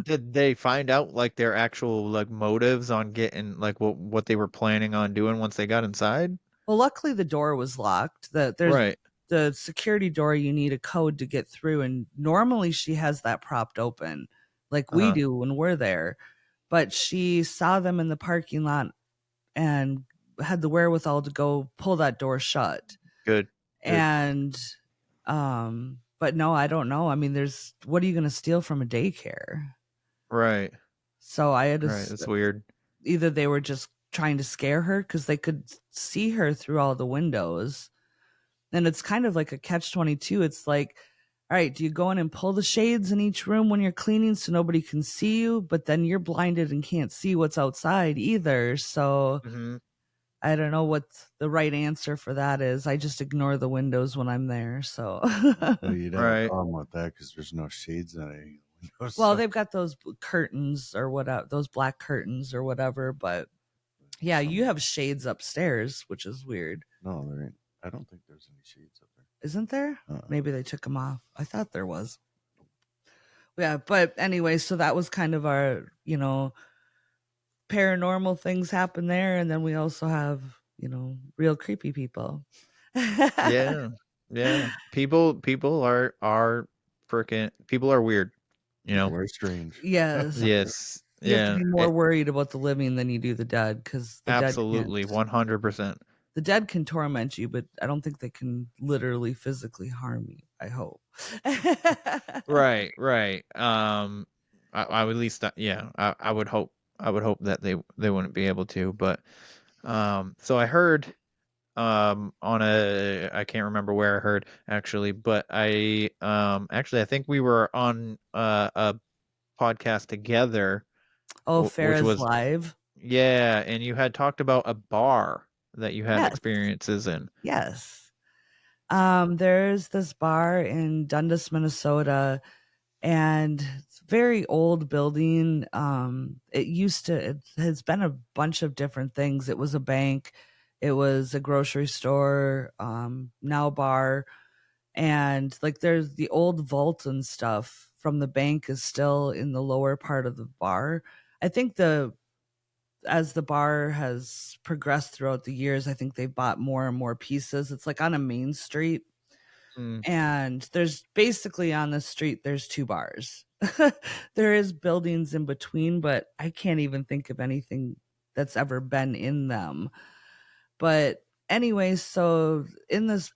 Did they find out like their actual like motives on getting like what they were planning on doing once they got inside? Well, luckily the door was locked. There's Right. the security door, you need a code to get through, and normally she has that propped open like we do when we're there. But she saw them in the parking lot and had the wherewithal to go pull that door shut. Good. And but no, I don't know. I mean, what are you going to steal from a daycare? Right. So I had to Right. That's weird. Either they were just trying to scare her because they could see her through all the windows. And it's kind of like a catch-22. It's like, all right, do you go in and pull the shades in each room when you're cleaning so nobody can see you? But then you're blinded and can't see what's outside either. So I don't know what the right answer for that is. I just ignore the windows when I'm there. So, Well, you'd have Right. a problem with that because there's no shades on any windows. well, so- they've got those curtains or whatever, those black curtains or whatever. But yeah, you have shades upstairs, which is weird. No, there ain't. I don't think there's any shades up there. Isn't there? Maybe they took them off. I thought there was. Yeah, but anyway, so that was kind of our, paranormal things happen there, and then we also have, real creepy people. Yeah. People are freaking people are weird, People are strange. Yes. Yes. You have Yeah. to be more worried about the living than you do the dead, because the Absolutely, 100%. The dead can torment you, but I don't think they can literally physically harm you. I hope. Right. I would at least I would hope that they wouldn't be able to, but so I heard on I can't remember where I heard actually, but I think we were on a podcast together. Oh, which Farrah's was Live. Yeah, and you had talked about a bar that you had Yes. experiences in. Yes. There's this bar in Dundas, Minnesota, and it's a very old building. It has been a bunch of different things. It was a bank, it was a grocery store, now a bar, and like there's the old vault and stuff from the bank is still in the lower part of the bar. I think as the bar has progressed throughout the years, I think they've bought more and more pieces. It's like on a main street. And there's basically on the street, there's two bars. There is buildings in between, but I can't even think of anything that's ever been in them. But anyway, so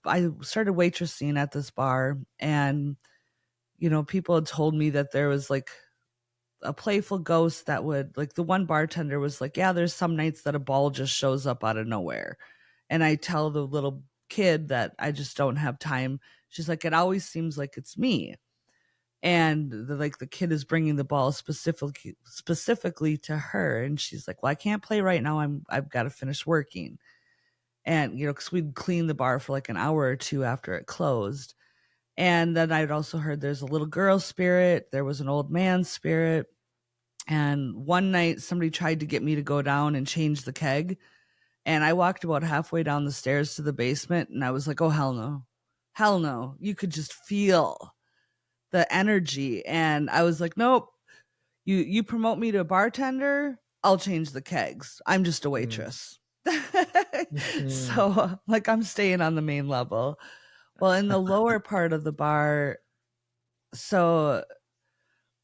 I started waitressing at this bar, and, people had told me that there was like a playful ghost that would, like, the one bartender was like, yeah, there's some nights that a ball just shows up out of nowhere. And I tell the little kid that I just don't have time. She's like, it always seems like it's me. And the kid is bringing the ball specifically to her. And she's like, well, I can't play right now. I've got to finish working. And, because we'd clean the bar for like an hour or two after it closed. And then I'd also heard there's a little girl spirit. There was an old man spirit. And one night somebody tried to get me to go down and change the keg. And I walked about halfway down the stairs to the basement, and I was like, oh, hell no. Hell no. You could just feel the energy. And I was like, nope, you promote me to a bartender, I'll change the kegs. I'm just a waitress. So like I'm staying on the main level. Well, in the lower part of the bar, so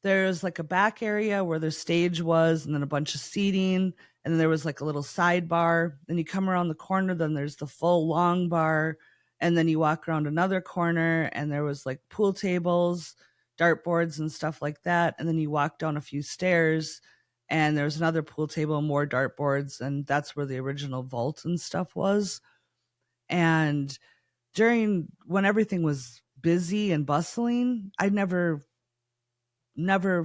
there's like a back area where the stage was, and then a bunch of seating, and then there was like a little sidebar. Then you come around the corner, then there's the full long bar, and then you walk around another corner, and there was like pool tables, dartboards, and stuff like that. And then you walk down a few stairs, and there's another pool table, more dartboards, and that's where the original vault and stuff was. And when everything was busy and bustling, I never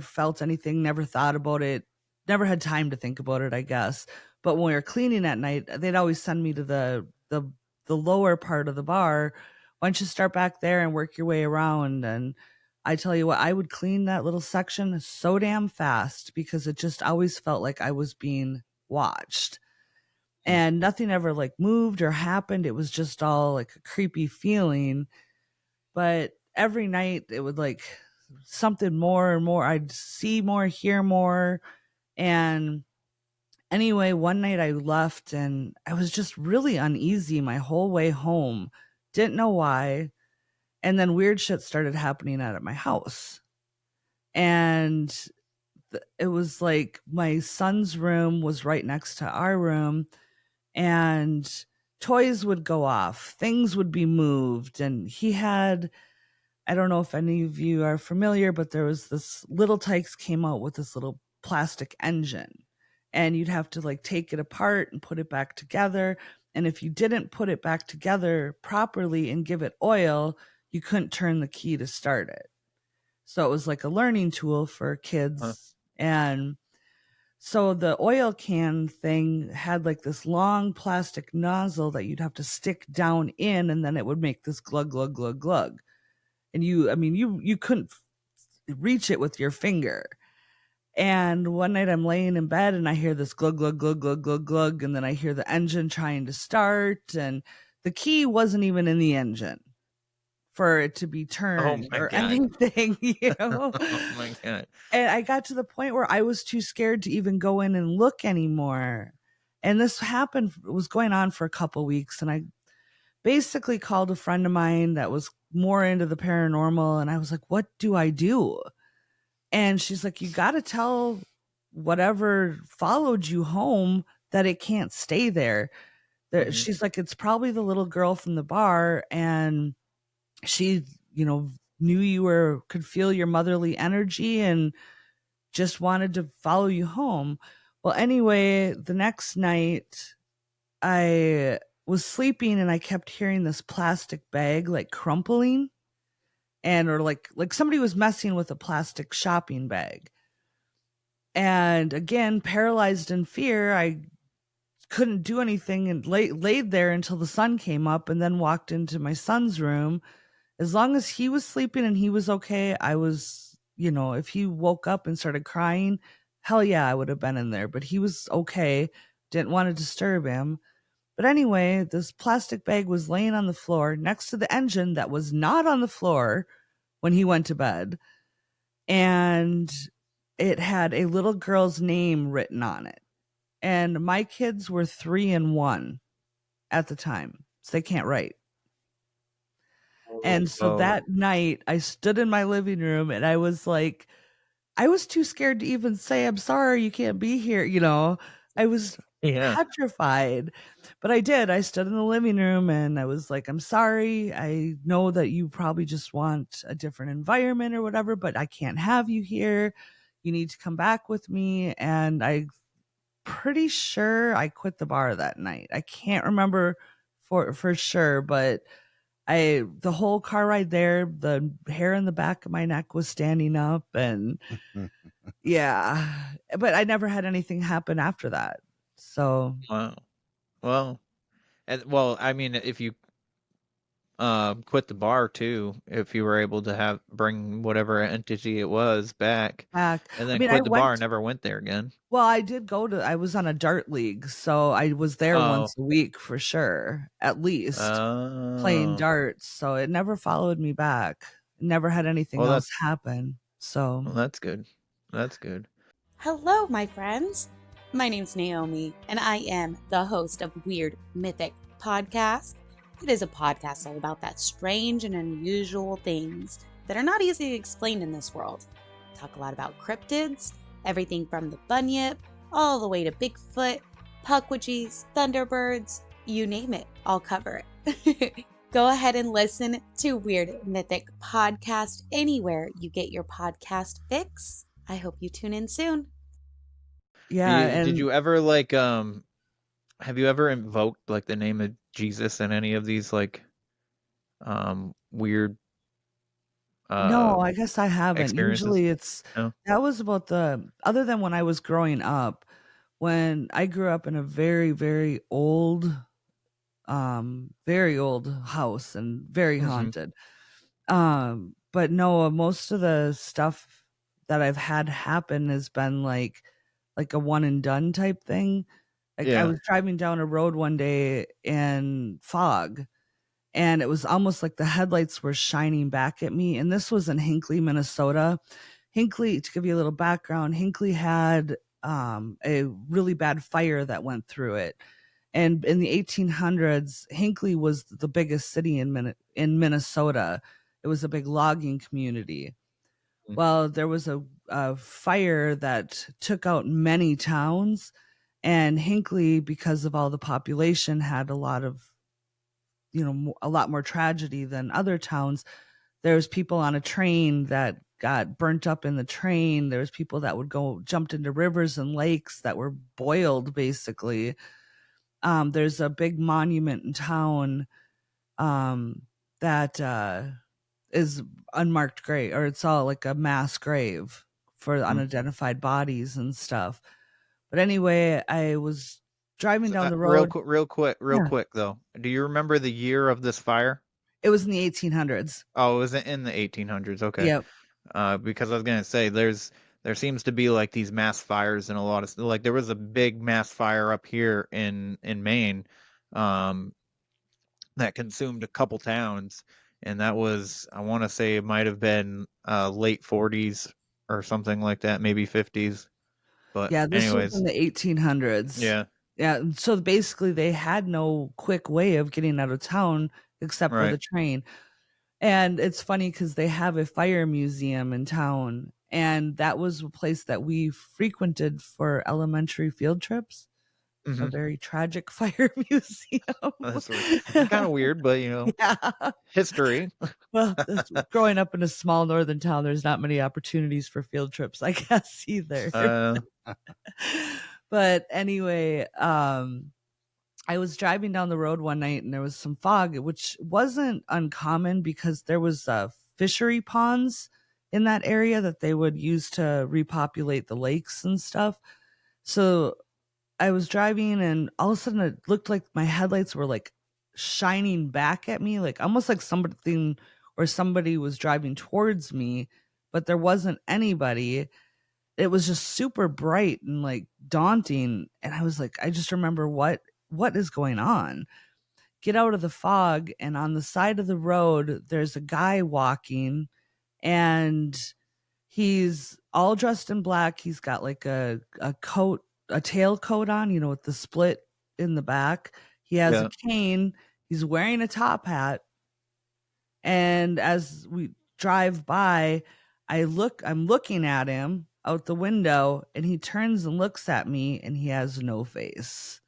felt anything, never thought about it, never had time to think about it, I guess. But when we were cleaning at night, they'd always send me to the lower part of the bar. Why don't you start back there and work your way around? And I tell you what, I would clean that little section so damn fast because it just always felt like I was being watched. And nothing ever like moved or happened. It was just all like a creepy feeling. But every night it would like something more and more. I'd see more, hear more. And anyway, one night I left and I was just really uneasy my whole way home. Didn't know why. And then weird shit started happening at my house. And it was like my son's room was right next to our room, and toys would go off, things would be moved. And he had, I don't know if any of you are familiar, but there was this Little Tykes came out with this little plastic engine, and you'd have to like take it apart and put it back together. And if you didn't put it back together properly and give it oil, you couldn't turn the key to start it. So it was like a learning tool for kids. And So the oil can thing had like this long plastic nozzle that you'd have to stick down in, and then it would make this glug, glug, glug, glug. And you couldn't reach it with your finger. And one night I'm laying in bed and I hear this glug, glug, glug, glug, glug, glug. And then I hear the engine trying to start, and the key wasn't even in the engine for it to be turned my or God. anything, Oh my God. And I got to the point where I was too scared to even go in and look anymore. And this was going on for a couple weeks. And I basically called a friend of mine that was more into the paranormal. And I was like, what do I do? And she's like, you got to tell whatever followed you home that it can't stay there. She's like, it's probably the little girl from the bar. And she, knew you could feel your motherly energy and just wanted to follow you home. Well, anyway, the next night I was sleeping and I kept hearing this plastic bag like crumpling, or like somebody was messing with a plastic shopping bag. And again, paralyzed in fear, I couldn't do anything and laid there until the sun came up, and then walked into my son's room. As long as he was sleeping and he was okay, I was, if he woke up and started crying, hell yeah, I would have been in there. But he was okay. Didn't want to disturb him. But anyway, this plastic bag was laying on the floor next to the engine that was not on the floor when he went to bed. And it had a little girl's name written on it. And my kids were 3 and 1 at the time, so they can't write. And so that night I stood in my living room and I was like, I was too scared to even say, I'm sorry, you can't be here. I was petrified, but I did. I stood in the living room and I was like, I'm sorry. I know that you probably just want a different environment or whatever, but I can't have you here. You need to come back with me. And I'm pretty sure I quit the bar that night. I can't remember for sure, but the whole car ride there, the hair in the back of my neck was standing up, and yeah, but I never had anything happen after that. So Wow. Well, I mean, if you quit the bar too, if you were able to bring whatever entity it was back, and then quit the bar and never went there again. Well, I was on a dart league, so I was there once a week for sure, at least playing darts. So it never followed me back. Never had anything else happen. So well, that's good. That's good. Hello, my friends. My name's Naomi, and I am the host of Weird Mythic Podcast. It is a podcast all about that strange and unusual things that are not easily explained in this world. Talk a lot about cryptids, everything from the bunyip, all the way to Bigfoot, puckwudgies, thunderbirds, you name it, I'll cover it. Go ahead and listen to Weird Mythic Podcast anywhere you get your podcast fix. I hope you tune in soon. Yeah. Did you ever have you ever invoked like the name of Jesus in any of these weird no, I guess I haven't. Usually that was about other than when I was growing up, when I grew up in a very, very old house and very haunted. But no, most of the stuff that I've had happen has been like a one and done type thing. Like I was driving down a road one day in fog, and it was almost like the headlights were shining back at me. And this was in Hinckley, Minnesota. Hinckley, to give you a little background, Hinckley had a really bad fire that went through it. And in the 1800s, Hinckley was the biggest city in Minnesota. It was a big logging community. Well, there was a fire that took out many towns, and Hinckley, because of all the population, had a lot more tragedy than other towns. There's people on a train that got burnt up in the train. There's people that would jumped into rivers and lakes that were boiled, basically. There's a big monument in town that is unmarked grave, or it's all like a mass grave for unidentified bodies and stuff. But anyway, I was driving down the Real road. quick though. Do you remember the year of this fire? It was in the 1800s. Oh, it was in the 1800s. Okay. Yep. Because I was gonna say there seems to be like these mass fires in a lot of like there was a big mass fire up here in Maine, that consumed a couple towns, and that was I want to say it might have been late 40s or something like that, maybe 50s. But Yeah, this was in anyways, the 1800s. yeah, Yeah, so basically they had no quick way of getting out of town except for the right. train. And it's funny because they have a fire museum in town, and that was a place that we frequented for elementary field trips. A Mhm. very tragic fire museum. That's kind of weird, but you know, Yeah. history. Well, growing up in a small northern town, there's not many opportunities for field trips, I guess, either. But anyway, I was driving down the road one night and there was some fog, which wasn't uncommon because there was fishery ponds in that area that they would use to repopulate the lakes and stuff. So I was driving and all of a sudden it looked like my headlights were like shining back at me, like almost like somebody was driving towards me, but there wasn't anybody. It was just super bright and like daunting. And I was like, I just remember what is going on? Get out of the fog, and on the side of the road, there's a guy walking, and he's all dressed in black. He's got like a coat, a tail coat on, you know, with the split in the back. He has a cane. He's wearing a top hat. And as we drive by, I'm looking at him out the window, and he turns and looks at me, and he has no face.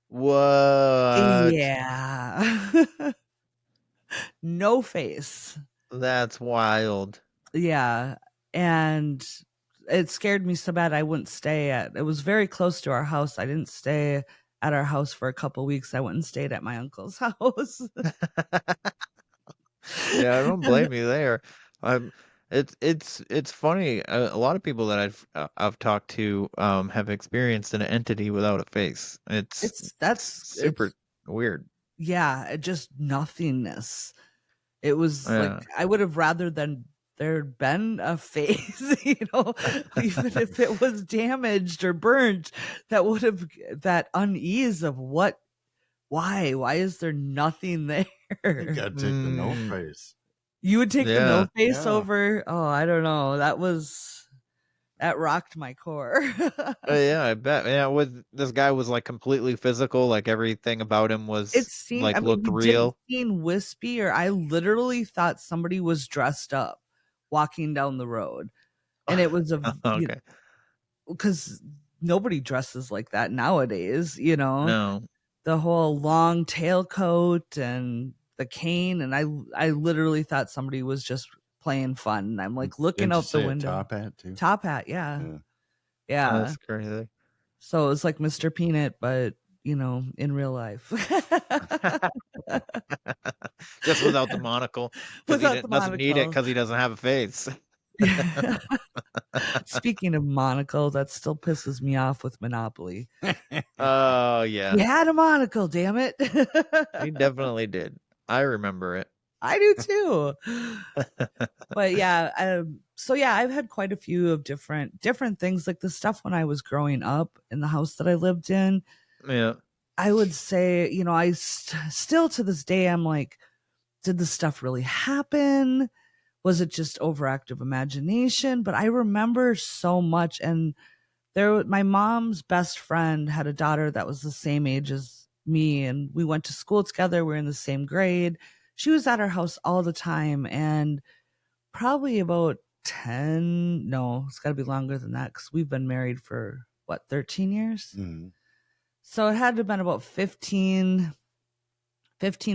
What? Yeah. No face. That's wild. Yeah. And it scared me so bad I wouldn't stay it was very close to our house. I didn't stay at our house for a couple weeks. I went and stayed at my uncle's house. Yeah, I don't blame you there. It's funny. A lot of people that I've talked to have experienced an entity without a face. It's super weird. Yeah, just nothingness. It was like I would have rather than there'd been a face, you know, even if it was damaged or burnt, that would have that unease of why is there nothing there? You gotta take the no face. You would take the no face Yeah. over? Oh, I don't know. That rocked my core. Yeah, I bet. Yeah, this guy was like completely physical, like everything about him was looked he real. didn't seem wispy, or I literally thought somebody was dressed up walking down the road. And it was okay. Because nobody dresses like that nowadays, you know. No. The whole long tailcoat and the cane, and I literally thought somebody was just playing fun. And I'm like looking out the window. Top hat too. Top hat, yeah. Yeah. That's crazy. So it was like Mr. Peanut, but you know, in real life. Just without the monocle. Because he doesn't need it because he doesn't have a face. Speaking of monocle, that still pisses me off with Monopoly. Oh, yeah. You had a monocle, damn it. He definitely did. I remember it. I do too. But yeah, so yeah, I've had quite a few of different things, like the stuff when I was growing up in the house that I lived in. Yeah. I would say, you know, I still to this day, I'm like, did the stuff really happen? Was it just overactive imagination? But I remember so much. And my mom's best friend had a daughter that was the same age as me, and we went to school together. We were in the same grade. She was at our house all the time, and probably about 10, no, it's got to be longer than that because we've been married for, 13 years? Mm-hmm. So it had to have been about 15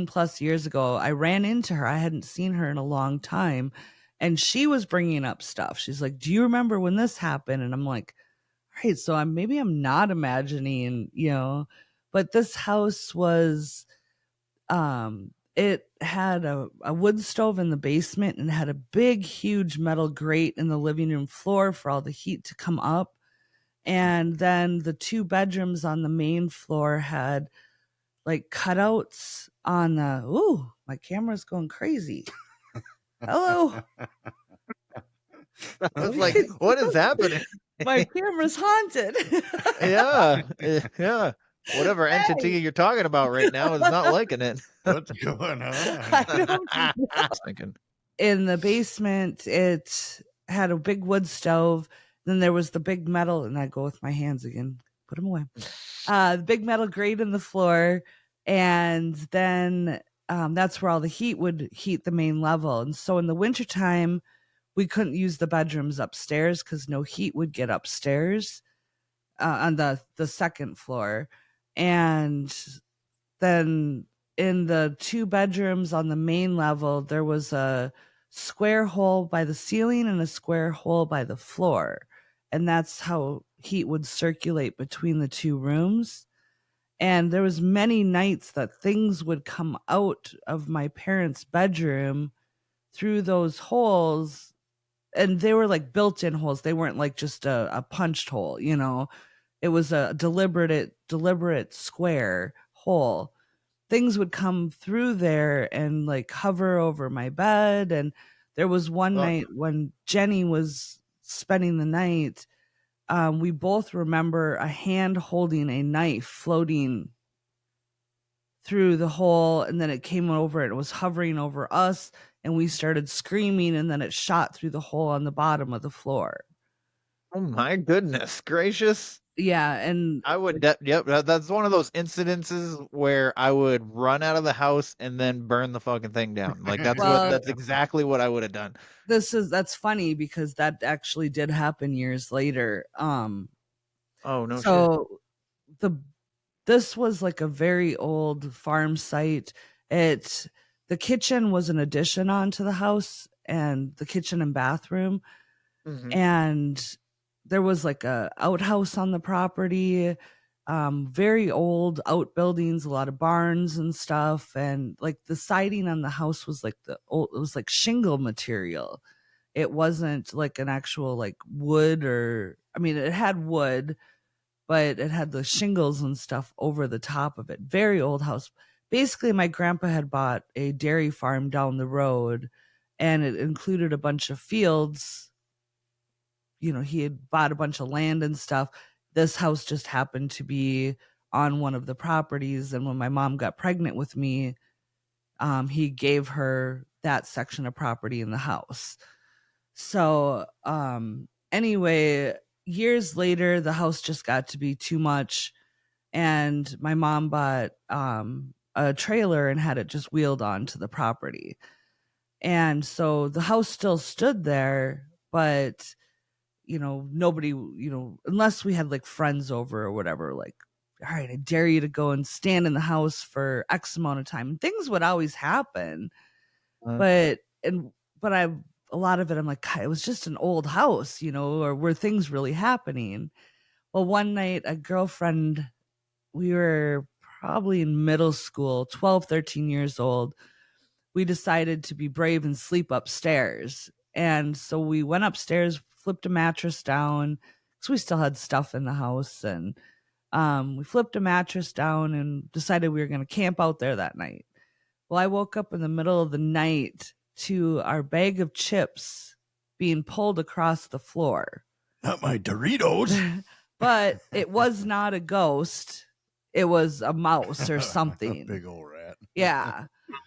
plus years ago. I ran into her. I hadn't seen her in a long time, and she was bringing up stuff. She's like, do you remember when this happened? And I'm like, all right, so maybe I'm not imagining, you know, but this house was, it had a wood stove in the basement and had a big, huge metal grate in the living room floor for all the heat to come up. And then the 2 bedrooms on the main floor had like cutouts on the, ooh, my camera's going crazy. Hello. I was like, what is happening? My camera's haunted. Yeah. Yeah. Whatever entity you're talking about right now is not liking it. What's going on? I don't know. I was thinking. In the basement, it had a big wood stove. Then there was the big metal, and I go with my hands again. Put them away. The big metal grate in the floor, and then that's where all the heat would heat the main level. And so in the wintertime, we couldn't use the bedrooms upstairs because no heat would get upstairs on the second floor. And then in the 2 bedrooms on the main level, there was a square hole by the ceiling and a square hole by the floor. And that's how heat would circulate between the 2 rooms. And there was many nights that things would come out of my parents' bedroom through those holes. And they were like built-in holes. They weren't like just a punched hole, you know. It was a deliberate square hole. Things would come through there and like hover over my bed. And there was one night when Jenny was spending the night, we both remember a hand holding a knife floating through the hole, and then it came over, it was hovering over us, and we started screaming, and then it shot through the hole on the bottom of the floor. Oh my goodness gracious. Yeah, and I would, that's one of those incidences where I would run out of the house and then burn the fucking thing down. Like that's exactly what I would have done. That's funny because that actually did happen years later. Oh no. So this was like a very old farm site. The kitchen was an addition onto the house, and the kitchen and bathroom. Mm-hmm. And there was like a outhouse on the property, very old outbuildings, a lot of barns and stuff. And like the siding on the house was like it was like shingle material. It wasn't like an actual like wood, or, I mean, it had wood, but it had the shingles and stuff over the top of it. Very old house. Basically, my grandpa had bought a dairy farm down the road, and it included a bunch of fields. You know, he had bought a bunch of land and stuff. This house just happened to be on one of the properties. And when my mom got pregnant with me, he gave her that section of property in the house. So anyway, years later, the house just got to be too much. And my mom bought a trailer and had it just wheeled onto the property. And so the house still stood there, but you know, nobody, you know, unless we had like friends over or whatever, like, all right, I dare you to go and stand in the house for X amount of time. Things would always happen. But a lot of it, I'm like, God, it was just an old house, you know, or were things really happening? Well, one night, a girlfriend, we were probably in middle school, 12, 13 years old. We decided to be brave and sleep upstairs. And so we went upstairs, flipped a mattress down, because we still had stuff in the house. And we flipped a mattress down and decided we were going to camp out there that night. Well, I woke up in the middle of the night to our bag of chips being pulled across the floor. Not my Doritos. But it was not a ghost. It was a mouse or something. Big old rat. Yeah.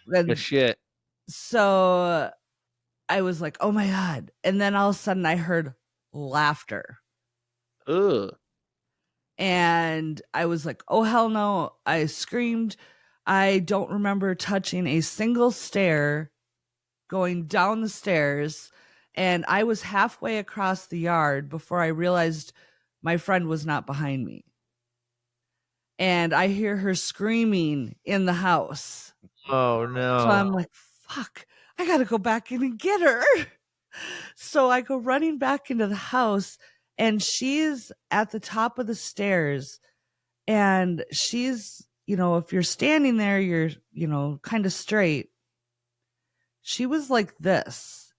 Good shit. So I was like, oh my God. And then all of a sudden I heard laughter. Ugh. And I was like, oh, hell no. I screamed. I don't remember touching a single stair going down the stairs. And I was halfway across the yard before I realized my friend was not behind me. And I hear her screaming in the house. Oh, no. So I'm like, fuck, I got to go back in and get her. So I go running back into the house, and she's at the top of the stairs. And she's, you know, if you're standing there, you're, you know, kind of straight. She was like this.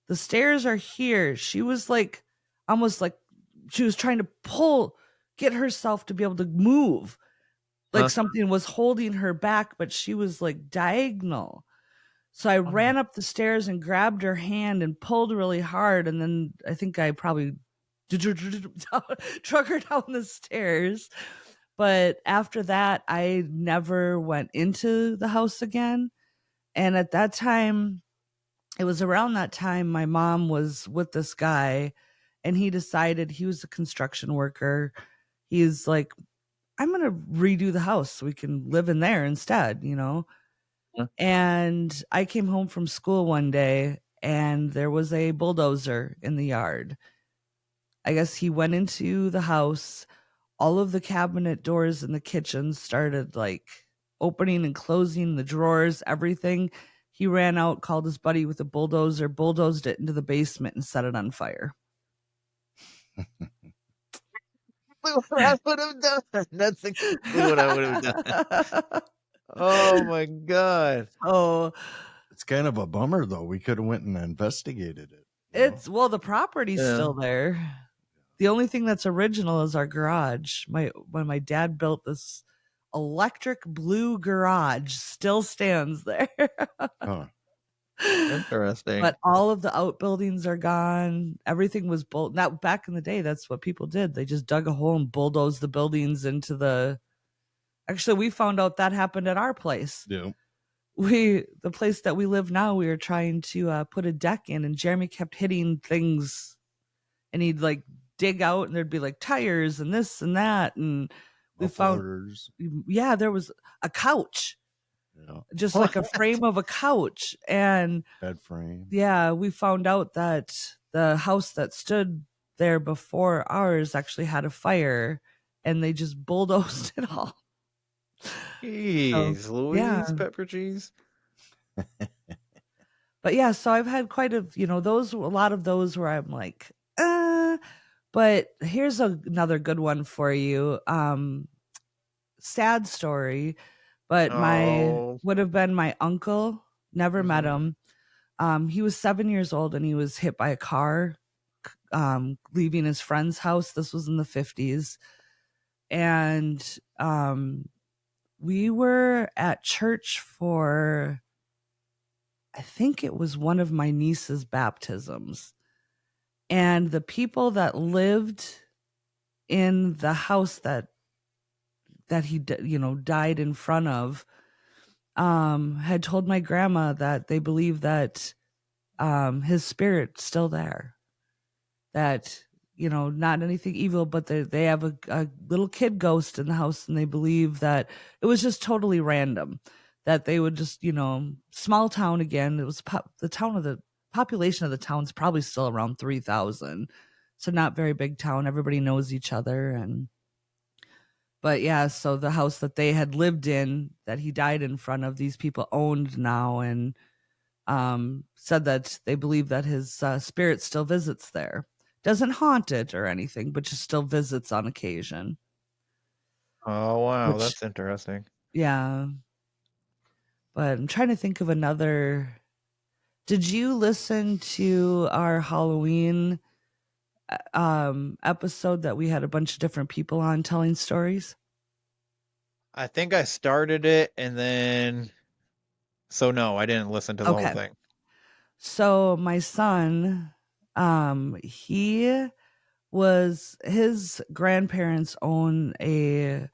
The stairs are here. She was like, almost like she was trying to get herself to be able to move. Like Huh? something was holding her back, but she was like diagonal. So I ran up the stairs and grabbed her hand and pulled really hard. And then I think I probably drug her down the stairs. But after that, I never went into the house again. And at that time, it was around that time my mom was with this guy, and he decided, he was a construction worker. He's like, I'm going to redo the house so we can live in there instead, you know? Huh? And I came home from school one day and there was a bulldozer in the yard. I guess he went into the house. All of the cabinet doors in the kitchen started like opening and closing, the drawers, everything. He ran out, called his buddy with a bulldozer, bulldozed it into the basement and set it on fire. What I would have done. That's exactly what I would have done. Oh my God. Oh, It's kind of a bummer, though. We could have went and investigated it. well, the property's still there. The only thing that's original is our garage. When my dad built this electric blue garage, still stands there. Huh. Interesting. But all of the outbuildings are gone. Everything was now back in the day, that's what people did. They just dug a hole and bulldozed the buildings into the. Actually, we found out that happened at our place. Yeah. The place that we live now, we were trying to put a deck in, and Jeremy kept hitting things, and he'd like dig out, and there'd be like tires and this and that, and we found, there was a couch. Yeah. Just like a frame of a couch, and bed frame. Yeah, we found out that the house that stood there before ours actually had a fire, and they just bulldozed it all. Jeez, So, Louise, yeah. pepper cheese. But yeah, so I've had quite a lot of those where I'm like, but here's another good one for you. Sad story. But would have been my uncle. Never met him. He was 7 years old and he was hit by a car leaving his friend's house. This was in the 50s. And we were at church for, I think it was one of my niece's baptisms. And the people that lived in the house that he died in front of had told my grandma that they believe that his spirit's still there, that not anything evil, but they have a little kid ghost in the house, and they believe that it was just totally random, that they would just small town again. It was the population of the town's probably still around 3,000, so not very big town. Everybody knows each other. But yeah, so the house that they had lived in, that he died in front of, these people owned now, and said that they believe that his spirit still visits there. Doesn't haunt it or anything, but just still visits on occasion. Oh, wow. That's interesting. Yeah. But I'm trying to think of another. Did you listen to our Halloween episode that we had a bunch of different people on telling stories? I think I started it, and then no, I didn't listen to the whole thing. So my son, his grandparents own an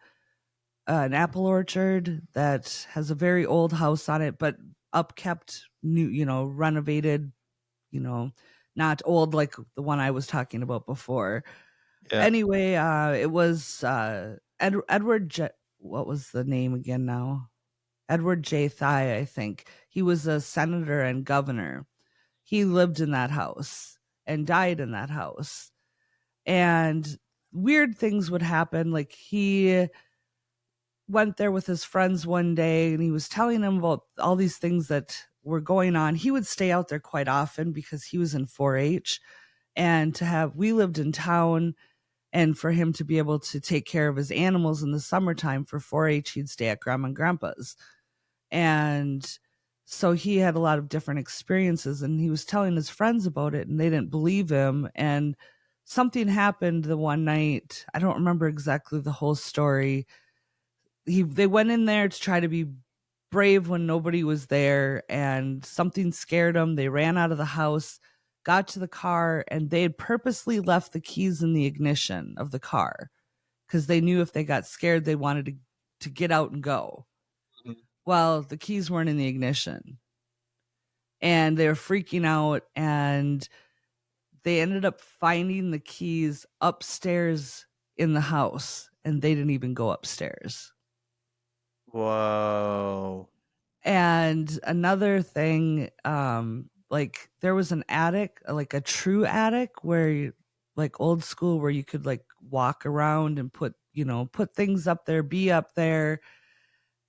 apple orchard that has a very old house on it, but upkept, new, renovated, not old like the one I was talking about before. Yeah. Anyway, it was Edward what was the name again now? Edward J. Thigh, I think. He was a senator and governor. He lived in that house and died in that house. And weird things would happen. Like, he went there with his friends one day, and he was telling them about all these things that were going on. He would stay out there quite often because he was in 4-H, and we lived in town, and for him to be able to take care of his animals in the summertime for 4-H, he'd stay at Grandma and Grandpa's. And so he had a lot of different experiences, and he was telling his friends about it, and they didn't believe him. And something happened the one night. I don't remember exactly the whole story. They went in there to try to be brave when nobody was there, and something scared them. They ran out of the house, got to the car, and they had purposely left the keys in the ignition of the car because they knew if they got scared, they wanted to get out and go. Well, the keys weren't in the ignition, and they were freaking out, and they ended up finding the keys upstairs in the house, and they didn't even go upstairs. Whoa. And another thing, like there was an attic, like a true attic where you, like old school, where you could like walk around and put things up there, be up there.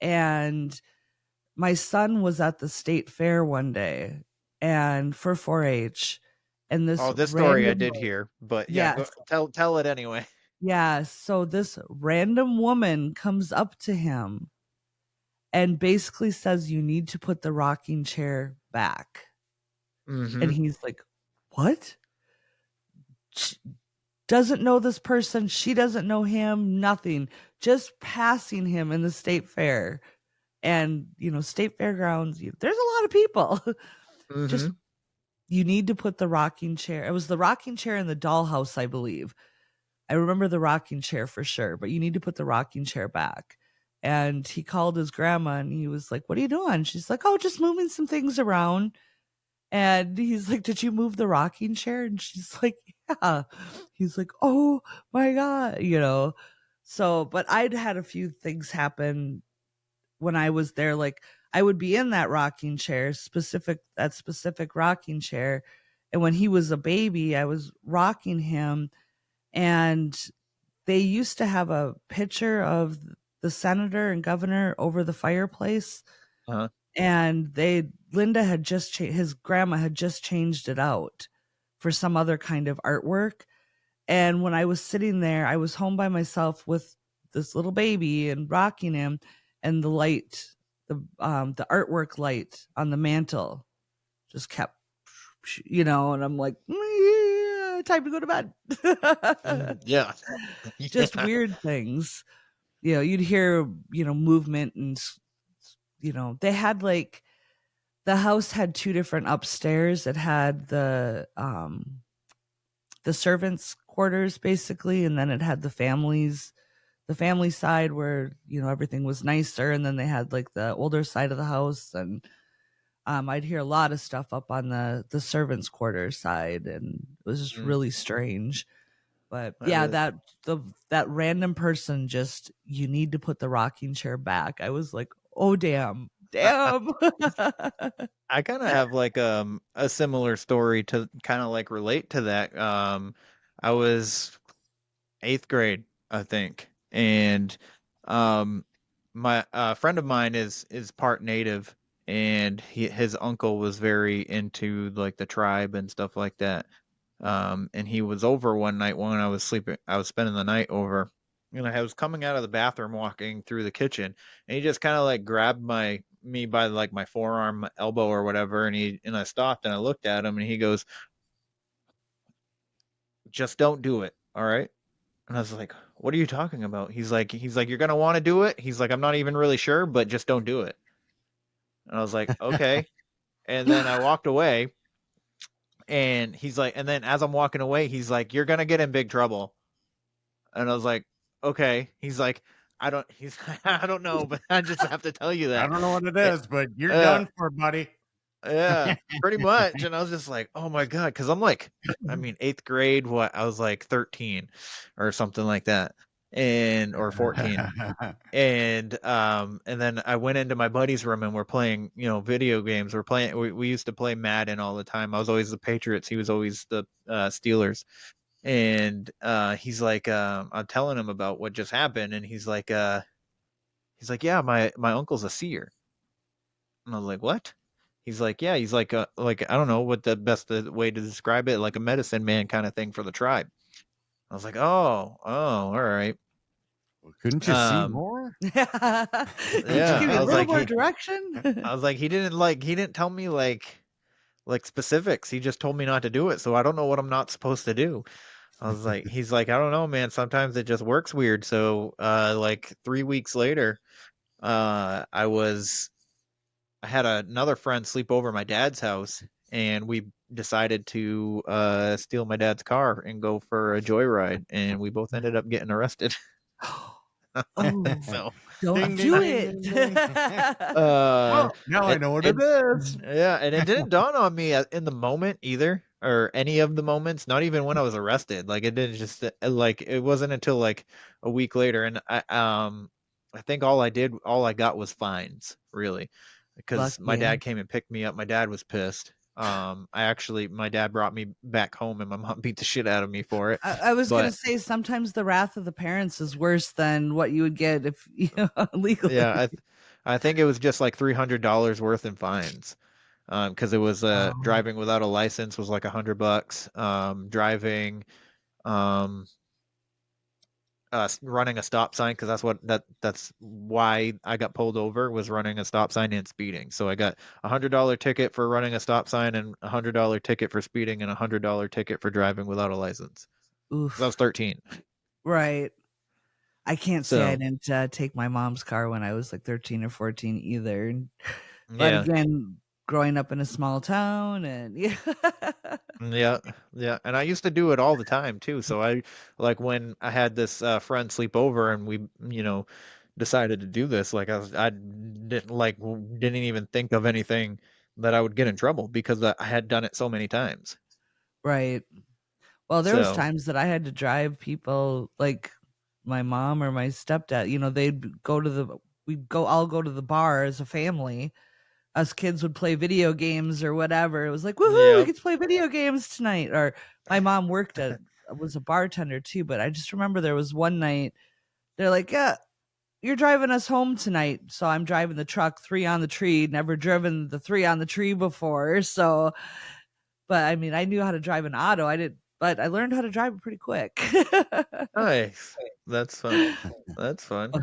And my son was at the state fair one day and for 4-H, and this story I random, did hear, but yes, tell it anyway. yeah. So this random woman comes up to him and basically says, "You need to put the rocking chair back." And he's like, "What?" She doesn't know this person. She doesn't know him. Nothing. Just passing him in the state fair. And, state fairgrounds, there's a lot of people. Just, you need to put the rocking chair. It was the rocking chair in the dollhouse, I believe. I remember the rocking chair for sure, but you need to put the rocking chair back. And he called his grandma and he was like, "What are you doing?" She's like, "Oh, just moving some things around." And he's like, "Did you move the rocking chair?" And she's like, "Yeah." He's like, "Oh my God," So, but I'd had a few things happen when I was there. Like I would be in that rocking chair, that specific rocking chair. And when he was a baby, I was rocking him, and they used to have a picture of the senator and governor over the fireplace. And Linda had his grandma had just changed it out for some other kind of artwork. And when I was sitting there, I was home by myself with this little baby and rocking him, and the light, the artwork light on the mantle just kept, and I'm like, yeah, time to go to bed. Yeah. Just weird things. You'd hear, movement, and, they had like, the house had two different upstairs. It had the servants' quarters basically, and then it had the family side where, everything was nicer, and then they had like the older side of the house, and I'd hear a lot of stuff up on the servants' quarters side, and it was just really strange. But yeah, that random person just, "You need to put the rocking chair back." I was like, "Oh damn." I kind of have like a similar story to kind of like relate to that. I was 8th grade, I think, and my friend of mine is part Native, and his uncle was very into like the tribe and stuff like that. And he was over one night when I was sleeping. I was spending the night over, and I was coming out of the bathroom, walking through the kitchen, and he just kind of like grabbed me by like my forearm, my elbow or whatever, and I stopped and I looked at him, and he goes, "Just don't do it, all right?" And I was like, "What are you talking about?" He's like, "You're gonna want to do it." He's like, "I'm not even really sure, but just don't do it." And I was like, "Okay." And then I walked away, and he's like, and then as I'm walking away, he's like, "You're gonna get in big trouble." And I was like, "Okay." He's like, I don't know, but I just have to tell you that. I don't know what it is, but you're done for, buddy. Yeah, pretty much. And I was just like, "Oh my God." Because I'm like, I mean, 8th grade, I was like 13 or something like that, or 14. And then I went into my buddy's room and we're playing, video games. We used to play Madden all the time. I was always the Patriots. He was always the Steelers. And he's like, I'm telling him about what just happened, and he's like, "Yeah, my uncle's a seer." And I was like, "What?" He's like, "Yeah," he's like I don't know what the best way to describe it, like a medicine man kind of thing for the tribe. I was like, "Oh, all right." Couldn't you see more? Yeah. Yeah, Give me I a was little like, more direction. I was like, he didn't tell me like specifics. He just told me not to do it, so I don't know what I'm not supposed to do. I was like, he's like, I don't know, man. Sometimes it just works weird. So, like 3 weeks later, I had another friend sleep over at my dad's house, and we decided to steal my dad's car and go for a joyride, and we both ended up getting arrested. Oh, So, don't Ding, ding, do ding, it. ding, ding. uh, Now I know what it is. yeah, and it didn't dawn on me in the moment either, or any of the moments, not even when I was arrested. Like it didn't just like it wasn't until like a week later, and I think all I got was fines, really, because my Lucky. dad came and picked me up. My dad was pissed. My dad brought me back home, and my mom beat the shit out of me for it. I was gonna But say sometimes the wrath of the parents is worse than what you would get if legally. yeah, I think it was just like $300 worth in fines. Because it was Oh, driving without a license was like $100. Driving, um, running a stop sign, because that's why I got pulled over, was running a stop sign and speeding. So I got $100 ticket for running a stop sign, and $100 ticket for speeding, and $100 ticket for driving without a license. 'Cause I was oof. 13. Right. I can't say I So didn't take my mom's car when I was like 13 or 14 either. But yeah. again, growing up in a small town and yeah. Yeah, yeah, and I used to do it all the time too. So I like when I had this friend sleep over, and we, decided to do this. Like I didn't didn't even think of anything that I would get in trouble, because I had done it so many times. Right. Well, there was So times that I had to drive people like my mom or my stepdad, they'd go to we'd go all go to the bar as a family. Us kids would play video games or whatever. It was like, woohoo, we yeah, get to play video games tonight. Or my mom was a bartender too, but I just remember there was one night they're like, yeah, you're driving us home tonight. So I'm driving the truck, 3 on the tree, never driven the 3 on the tree before. So, but I mean, I knew how to drive an auto. I did, but I learned how to drive it pretty quick. nice. That's fun. That's fun.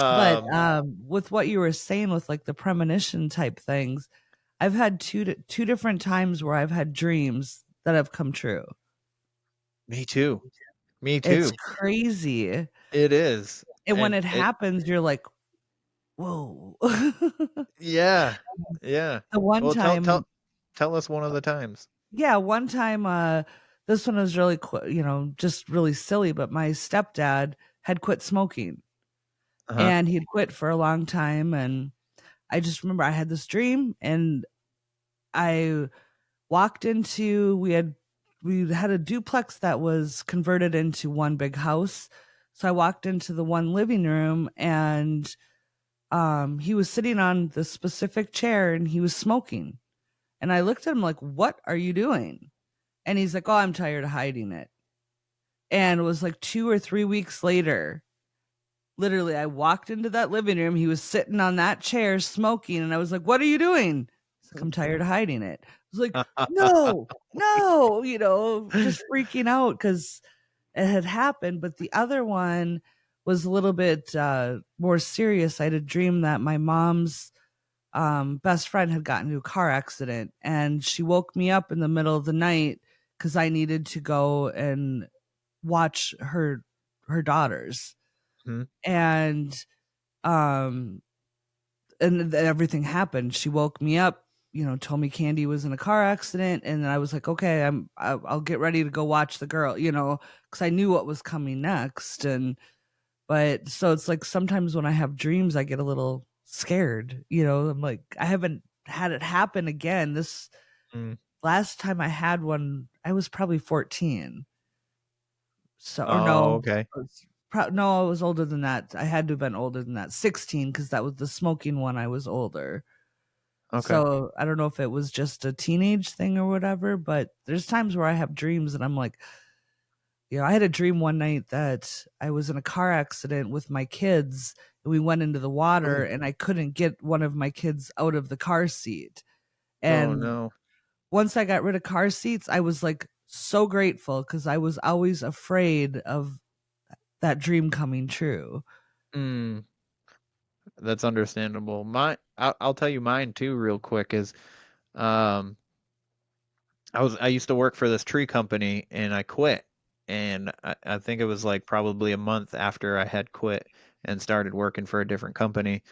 But Um, with what you were saying with like the premonition type things, I've had two different times where I've had dreams that have come true. me too. Me It's too. crazy. It is, And when and it happens, you're like, whoa. yeah, yeah. The one Well, time, tell us one of the times. yeah, one time, this one was really, just really silly, but my stepdad had quit smoking Uh-huh. and he'd quit for a long time. And I just remember I had this dream and I walked into we had a duplex that was converted into one big house. So I walked into the one living room and he was sitting on the specific chair and he was smoking. And I looked at him like, "What are you doing?" And he's like, "Oh, I'm tired of hiding it." And it was like 2 or 3 weeks later, literally I walked into that living room, he was sitting on that chair smoking and I was like, "What are you doing?" He's like, "I'm tired of hiding it." I was like, "No, no," just freaking out cuz it had happened, but the other one was a little bit more serious. I had a dream that my mom's best friend had gotten into a car accident and she woke me up in the middle of the night because I needed to go and watch her daughters. Hmm. And um everything happened. She woke me up, told me Candy was in a car accident, and then I was like, okay, I'll get ready to go watch the girl, because I knew what was coming next. And but so it's like sometimes when I have dreams, I get a little scared. I'm like, I haven't had it happen again. This Mm. last time I had one, I was probably 14. So, or Oh, no, okay. no, I was older than that. I had to have been older than that. 16, because that was the smoking one. I was older. Okay. So I don't know if it was just a teenage thing or whatever, but there's times where I have dreams and I'm like, I had a dream one night that I was in a car accident with my kids and we went into the water and I couldn't get one of my kids out of the car seat. Oh And no. once I got rid of car seats, I was like so grateful because I was always afraid of that dream coming true. Mm, that's understandable. I'll tell you mine too, real quick. Is um, I used to work for this tree company, and I quit. and I think it was like probably a month after I had quit and started working for a different company.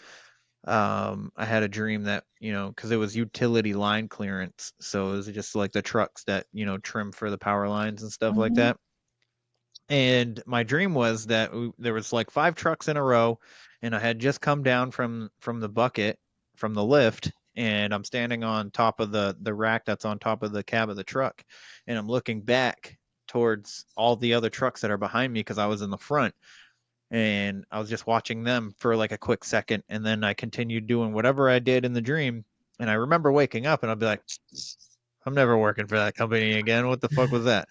I had a dream that, because it was utility line clearance, so it was just like the trucks that, trim for the power lines and stuff like Mhm. that. And my dream was that there was like 5 trucks in a row, and I had just come down from the bucket, from the lift, and I'm standing on top of the rack that's on top of the cab of the truck, and I'm looking back towards all the other trucks that are behind me because I was in the front, and I was just watching them for like a quick second, and then I continued doing whatever I did in the dream. And I remember waking up and I'd be like, I'm never working for that company again. What the fuck was that?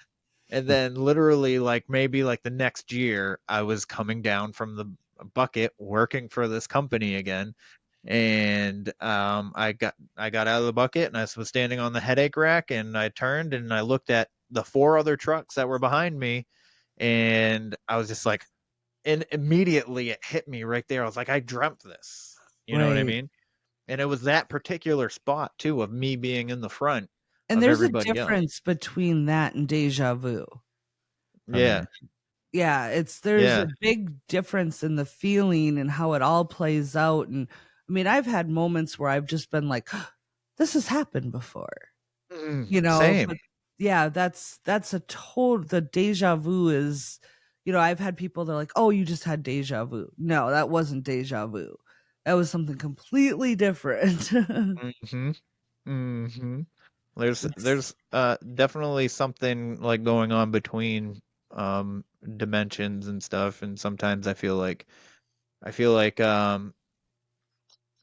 And then literally like maybe like the next year I was coming down from the bucket working for this company again. And I got out of the bucket and I was standing on the headache rack, and I turned and I looked at the 4 other trucks that were behind me, and I was just like, and immediately it hit me right there. I was like, I dreamt this. You know what I Right. mean? And it was that particular spot too of me being in the front And of there's a everybody else. difference between that and deja vu. Yeah. Yeah, there's a Yeah. big difference in the feeling and how it all plays out. And I mean, I've had moments where I've just been like, this has happened before, Same. but yeah, that's the deja vu is, I've had people that are like, oh, you just had deja vu. No, that wasn't deja vu. That was something completely different. Mm-hmm. Mm-hmm. There's It's- there's definitely something like going on between dimensions and stuff, and sometimes I feel like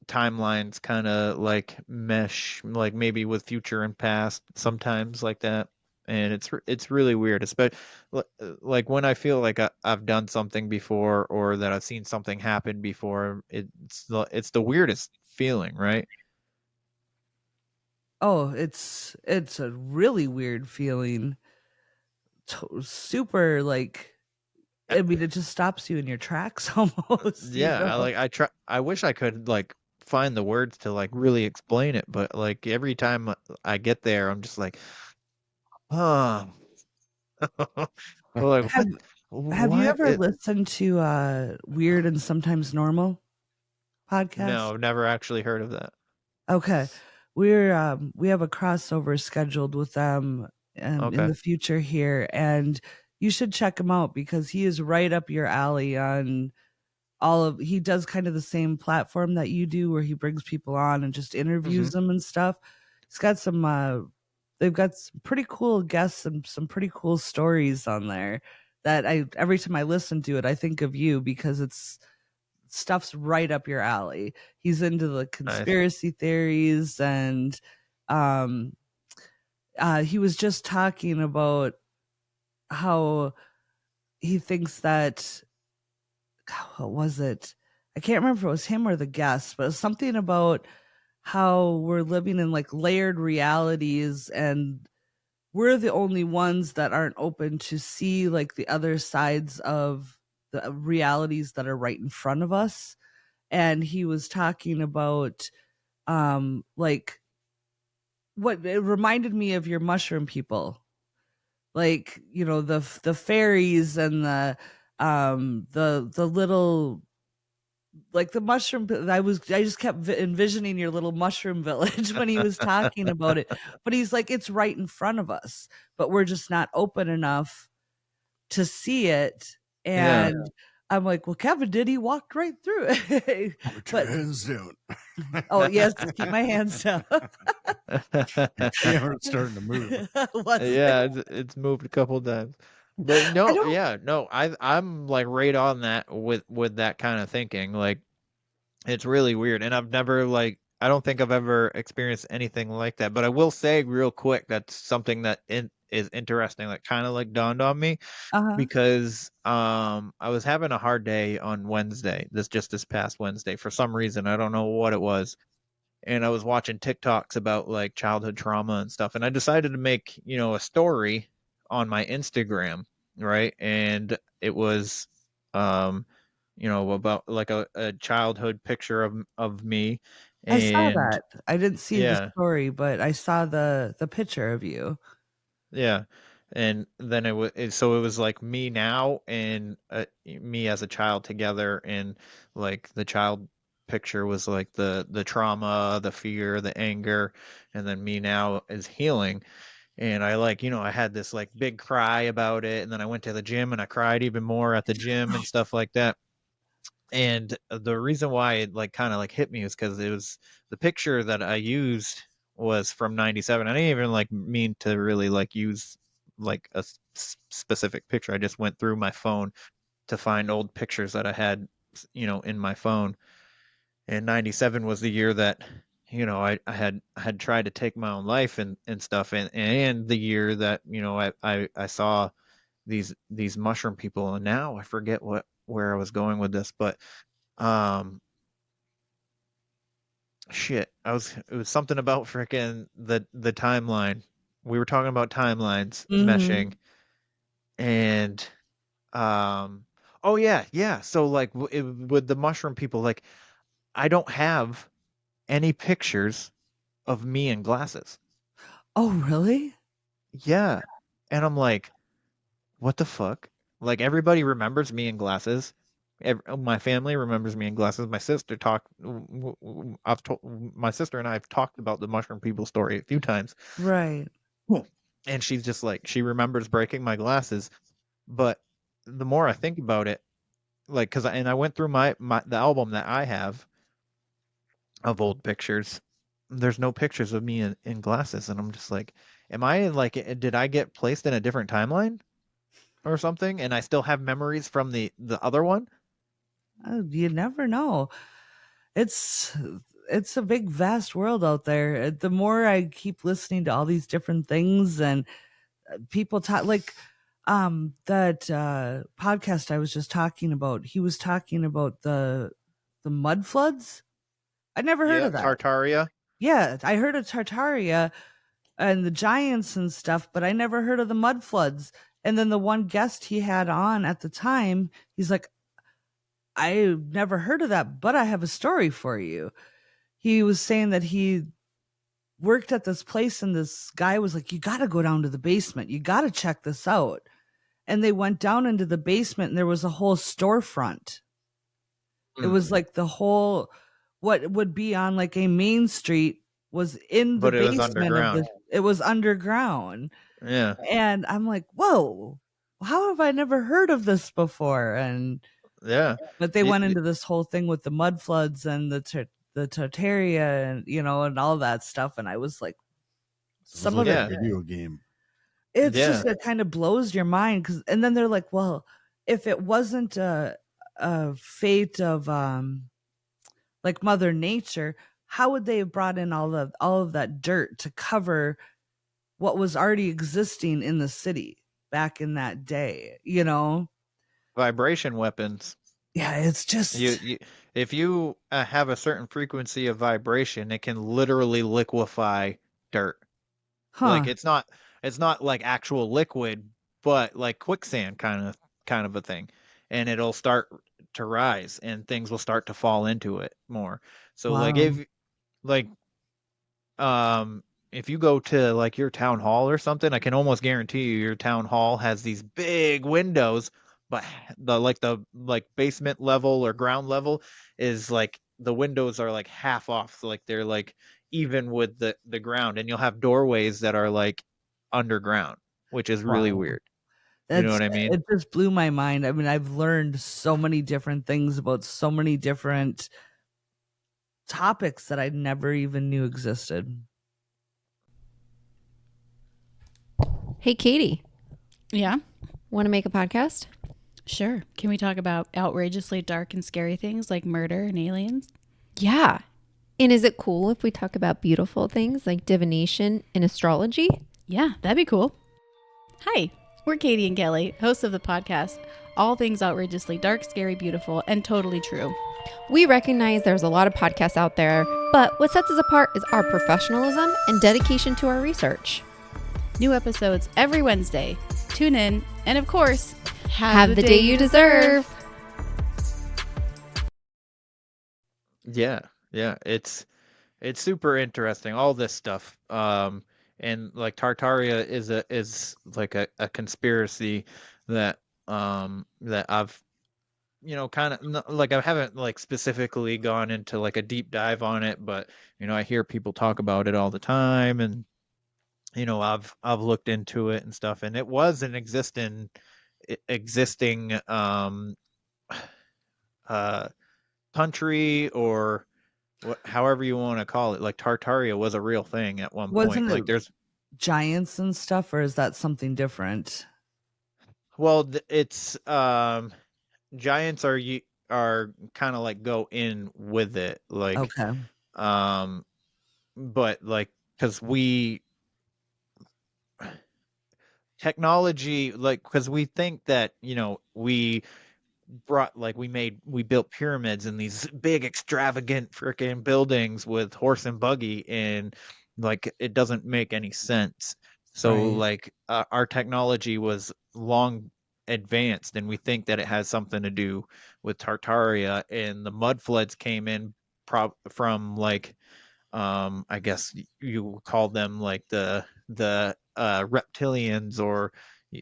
timelines kind of like mesh, like maybe with future and past sometimes like that, and it's really weird, especially like when I feel like I've done something before or that I've seen something happen before. It's the weirdest feeling, right? oh, it's a really weird feeling. Super like, I mean, it just stops you in your tracks almost, Yeah, I wish I could like find the words to like really explain it, but like every time I get there I'm just like, oh. Like Have Have you what ever listened to Weird and Sometimes Normal podcast? No, I've never actually heard of that. Okay. We have a crossover scheduled with them in Okay. the future here, and you should check him out because he is right up your alley on he does kind of the same platform that you do where he brings people on and just interviews Mhm. them and stuff. He's got they've got some pretty cool guests and some pretty cool stories on there that every time I listen to it, I think of you because stuff's right up your alley. He's into the Nice. conspiracy theories, and um he was just talking about how he thinks that, what was it? I can't remember if it was him or the guest, but it was something about how we're living in like layered realities, and we're the only ones that aren't open to see like the other sides of the realities that are right in front of us. And he was talking about like, what it reminded me of your mushroom people, like, the fairies and the little, like the mushroom. I just kept envisioning your little mushroom village when he was talking about it. But he's like, it's right in front of us, but we're just not open enough to see it. Yeah. And I'm like, well, Kevin did. He walked right through it. Put your hands down. Oh, yes, keep my hands down. Camera's starting to move. Was Yeah, it? it's moved a couple times. But I no, don't. yeah, no, I'm like right on that with that kind of thinking. Like it's really weird, and I've never like I don't think I've ever experienced anything like that. But I will say real quick that's something that is interesting, like kind of like dawned on me Uh-huh. because I was having a hard day on Wednesday, this past Wednesday for some reason. I don't know what it was. And I was watching TikToks about like childhood trauma and stuff. And I decided to make, a story on my Instagram, right? And it was, um, about like a childhood picture of me. I saw And that. I didn't see the yeah, story, but I saw the picture of you. yeah. And then so it was like me now and me as a child together, and like the child picture was like the trauma, the fear, the anger, and then me now is healing. And I I had this like big cry about it, and then I went to the gym and I cried even more at the gym and stuff like that. And the reason why it like kind of like hit me is because it was the picture that I used was from '97. I didn't even like mean to really like use like a specific picture. I just went through my phone to find old pictures that I had, in my phone. And '97 was the year that I had tried to take my own life and stuff, and the year that I saw these mushroom people. And now I forget where I was going with this, but um shit, it was something about freaking the timeline. We were talking about timelines Mm-hmm. meshing. And oh yeah, so like with the mushroom people, like I don't have any pictures of me in glasses. Oh, really? Yeah. And I'm like, what the fuck? Like everybody remembers me in glasses. My family remembers me in glasses. My sister talked. I've told my sister and I have talked about the mushroom people story a few times. Right. And she's just like, she remembers breaking my glasses. But the more I think about it, like, I went through the album that I have of old pictures. There's no pictures of me in glasses, and I'm just like, am I in like, did I get placed in a different timeline or something? And I still have memories from the other one. Oh, you never know. It's it's a big vast world out there. The more I keep listening to all these different things and people talk like that podcast I was just talking about, he was talking about the mud floods. I never heard Yeah, of that. Tartaria. Yeah, I heard of Tartaria and the giants and stuff, but I never heard of the mud floods. And then the one guest he had on at the time, he's like, I never heard of that, but I have a story for you. He was saying that he worked at this place and this guy was like, you got to go down to the basement. You got to check this out. And they went down into the basement and there was a whole storefront. It was like the whole, what would be on like a main street was in the But it was basement of underground. it was underground. Yeah. And I'm like, whoa, how have I never heard of this before? And Yeah. but they went into this whole thing with the mud floods and the Tartaria and and all that stuff. And I was like, some of it video game. it's just it kind of blows your mind and then they're like, well, if it wasn't a fate of like Mother Nature, how would they have brought in all of that dirt to cover what was already existing in the city back in that day? Vibration weapons. Yeah, it's just if you have a certain frequency of vibration, it can literally liquefy dirt. Like it's not like actual liquid, but like quicksand kind of a thing. And it'll start to rise and things will start to fall into it more. So like Wow. like if you go to like your town hall or something, I can almost guarantee you your town hall has these big windows, but the basement level or ground level is like the windows are like half off. So like they're like even with the ground, and you'll have doorways that are like underground, which is really Wow. weird. You know what I mean? It just blew my mind. I mean, I've learned so many different things about so many different topics that I never even knew existed. Hey, Katie. Yeah? Want to make a podcast? Sure. Can we talk about outrageously dark and scary things like murder and aliens? Yeah. And is it cool if we talk about beautiful things like divination and astrology? Yeah, that'd be cool. Hi, we're Katie and Kelly, hosts of the podcast, All Things Outrageously Dark, Scary, Beautiful, and Totally True. We recognize there's a lot of podcasts out there, but what sets us apart is our professionalism and dedication to our research. New episodes every Wednesday. Tune in, and of course, have the day you deserve. Yeah, it's super interesting, all this stuff. and like Tartaria is like a conspiracy that that I've kind of like I haven't like specifically gone into like a deep dive on it, but I hear people talk about it all the time, and I've looked into it and stuff, and it was an existing uh country, or however you want to call it. Like Tartaria was a real thing at one point. Wasn't it Like there's giants and stuff, or is that something different? well, it's giants are kind of like go in with it, like Okay. but like because we technology, like because we think that we we built pyramids in these big extravagant freaking buildings with horse and buggy, and like it doesn't make any sense. So Right. like our technology was long advanced, and we think that it has something to do with Tartaria, and the mud floods came in from like I guess you call them like the reptilians, or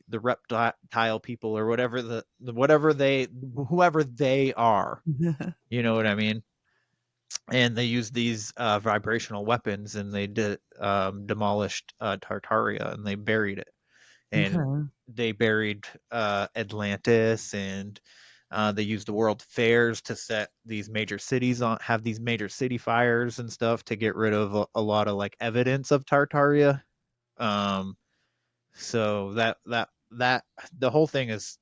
the reptile people, or whatever whoever they are, you know what I mean? And they used these vibrational weapons, and they demolished Tartaria, and they buried it, and Okay. they buried Atlantis, and they used the world fairs to set these major cities on, have these major city fires and stuff, to get rid of a lot of like evidence of Tartaria. Um, so that the whole thing is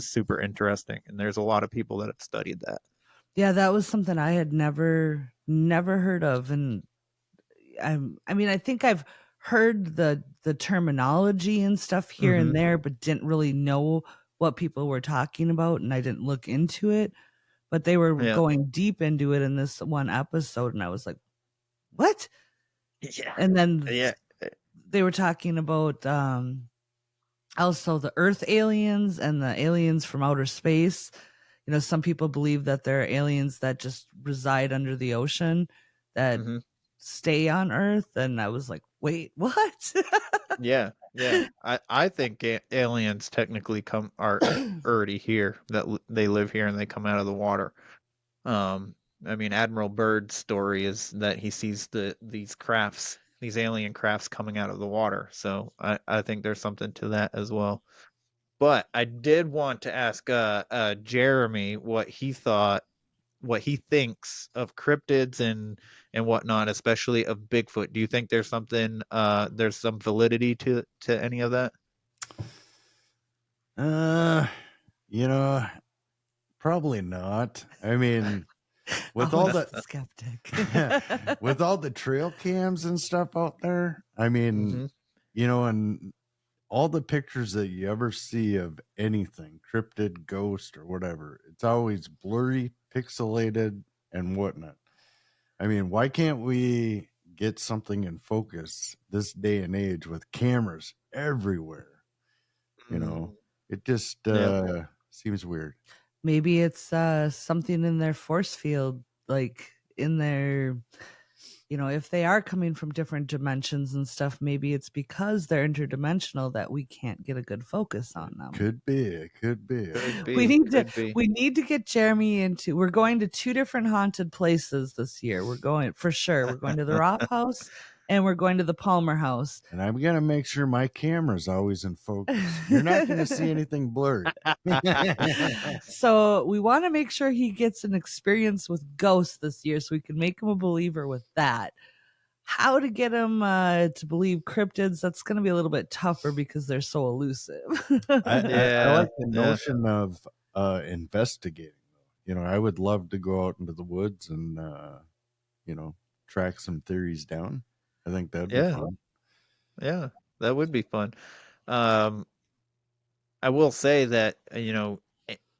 super interesting, and there's a lot of people that have studied that. Yeah, that was something I had never heard of, and I mean, I think I've heard the terminology and stuff here and Mhm. there, but didn't really know what people were talking about, and I didn't look into it. But they were Yeah. going deep into it in this one episode, and I was like, "What?" Yeah. And then Yeah. they were talking about also the Earth aliens and the aliens from outer space. Some people believe that there are aliens that just reside under the ocean that Mhm. stay on Earth, and I was like, "Wait, what?" Yeah. Yeah. I think aliens technically are already here, that they live here, and they come out of the water. Um, I mean, Admiral Byrd's story is that he sees these alien crafts coming out of the water. So I think there's something to that as well. But I did want to ask Jeremy what he thinks of cryptids and whatnot, especially of Bigfoot. Do you think there's some validity to any of that? You know, probably not. I mean, with all Always the the skeptic. with all the trail cams and stuff out there, I mean, Mhm. and all the pictures that you ever see of anything, cryptid, ghost, or whatever, it's always blurry, pixelated, and whatnot. I mean, why can't we get something in focus this day and age with cameras everywhere? It just Yeah. seems weird. Maybe it's something in their force field, like in their, if they are coming from different dimensions and stuff, maybe it's because they're interdimensional that we can't get a good focus on them. Could be. It could be. Could We be. need to Could be. we need to get Jeremy into. We're going to 2 different haunted places this year. We're going for sure. We're going to the Roth House and we're going to the Palmer House. And I'm going to make sure my camera's always in focus. You're not going to see anything blurry. So we want to make sure he gets an experience with ghosts this year so we can make him a believer with that. How to get him to believe cryptids, that's going to be a little bit tougher because they're so elusive. I like the notion of investigating. I would love to go out into the woods and, track some theories down. I think that'd be fun. Yeah, that would be fun. I will say that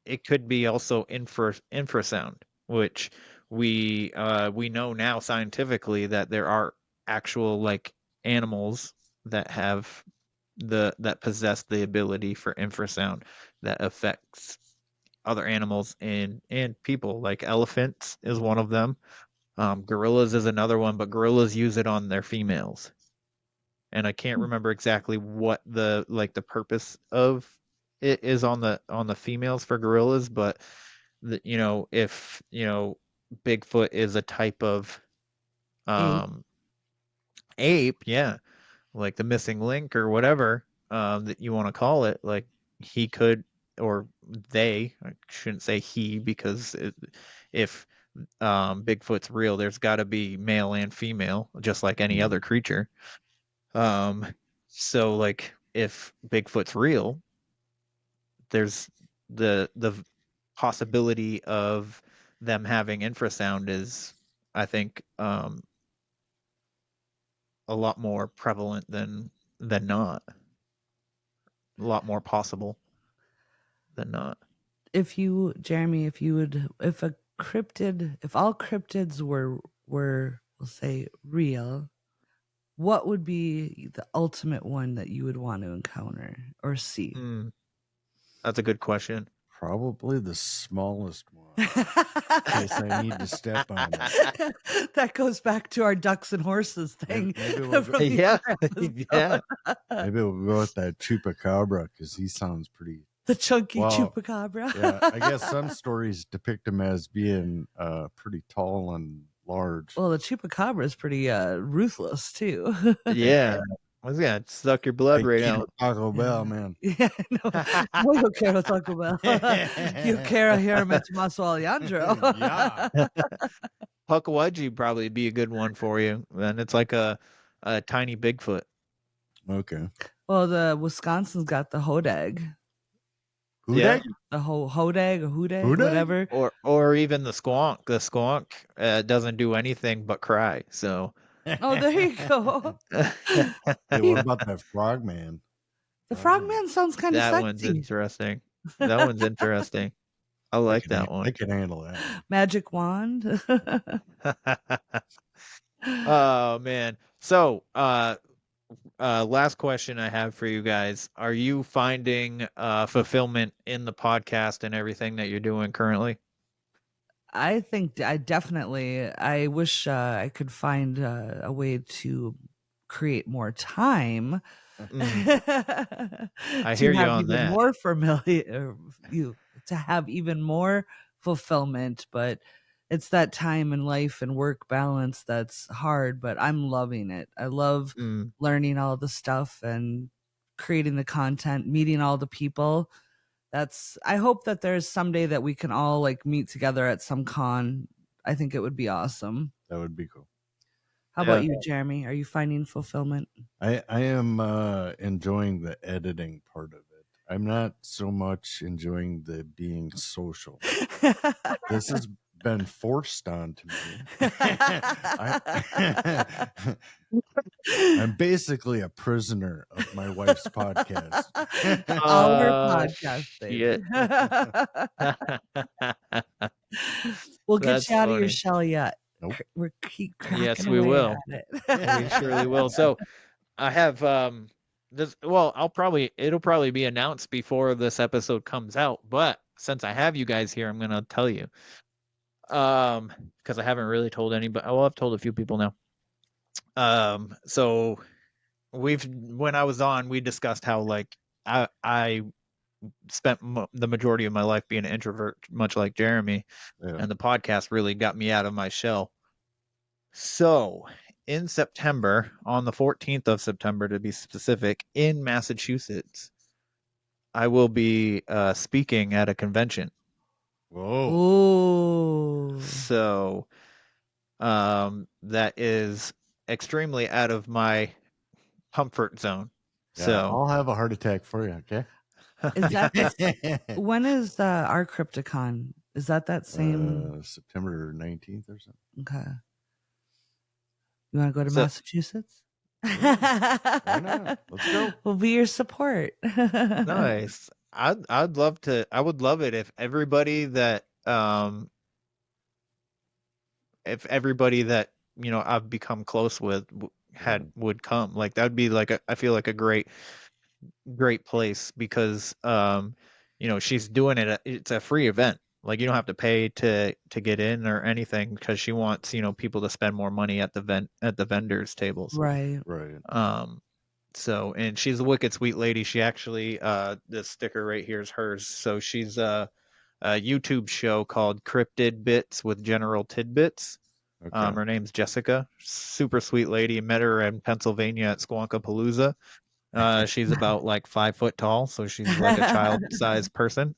it could be also infrasound, which we know now scientifically that there are actual like animals that have that possess the ability for infrasound that affects other animals and people. Like elephants is one of them. Gorillas is another one, but gorillas use it on their females. and I can't remember exactly what the purpose of it is on the females for gorillas, but if Bigfoot is a type of ape, yeah, like the missing link or whatever that you want to call it, like he could, or they, I shouldn't say he, because if Bigfoot's real, there's got to be male and female, just like any other creature. So like if Bigfoot's real, there's the possibility of them having infrasound is, I think, a lot more prevalent than not. A lot more possible than not. Jeremy, if all cryptids were, we'll say, real, what would be the ultimate one that you would want to encounter or see? That's a good question. Probably the smallest one. In case I need to step on it. That goes back to our ducks and horses thing. Maybe we'll go, yeah. Maybe we'll go with that chupacabra because he sounds pretty. The chunky chupacabra. Yeah, I guess some stories depict him as being pretty tall and large. Well, the chupacabra is pretty ruthless too. Yeah. I was gonna suck your blood right out. Taco Bell, man. Yeah, no yo quiero Taco Bell. Yo quiero irme Tomaso Alejandro. Yeah. Puckwudgie probably be a good one for you. And it's like a tiny Bigfoot. Okay. Well, the Wisconsin's got the hodag. Yeah. The hodag or hodag, Hodag? whatever. Or even the squonk. The squonk doesn't do anything but cry. So. Oh, there you go. Hey, what about that frogman? The frogman sounds kind of sexy. That one's interesting. That one's interesting. I like that one. I can handle that. Magic wand. Oh man. So last question I have for you guys. Are you finding fulfillment in the podcast and everything that you're doing currently? I think I wish I could find a way to create more time. I hear you on that. More familiar, to have even more fulfillment, but it's that time in life and work balance that's hard, but I'm loving it. I love learning all the stuff and creating the content, meeting all the people. I hope that there's someday that we can all like meet together at some con. I think it would be awesome. That would be cool. How about you, Jeremy? Are you finding fulfillment? I am enjoying the editing part of it. I'm not so much enjoying the being social. This has been forced onto me. I'm basically a prisoner of my wife's podcast. Our podcast, baby. We'll get That's you out of funny. your shell yet. Nope. We're keep cracking Yes, we away will. at We surely will. So I have this. Well, it'll probably be announced before this episode comes out. But since I have you guys here, I'm gonna tell you. Because I haven't really told anybody. Well, I've told a few people now. So when I was on, we discussed how like I spent the majority of my life being an introvert, much like Jeremy, and the podcast really got me out of my shell. So in September, on the 14th of September to be specific, in Massachusetts, I will be speaking at a convention. Whoa. Ooh. So that is extremely out of my comfort zone. Yeah, So I'll have a heart attack for you, okay? Is that when is our Crypticon? Is that same September 19th or something? Okay. You want to go to Massachusetts? Why not? Let's go. We'll be your support. Nice. I'd love to. I would love it if everybody that I've become close with would come. Like that would be like I feel like a great place because she's doing it. It's a free event. Like you don't have to pay to get in or anything because she wants people to spend more money at the vendors tables. Right. So, and she's a wicked sweet lady. She actually, this sticker right here is hers. So she's a YouTube show called Cryptid Bits with General Tidbits. Okay. Her name's Jessica. Super sweet lady. Met her in Pennsylvania at Squonkapalooza. She's about like 5 foot tall, so she's like a child-sized person.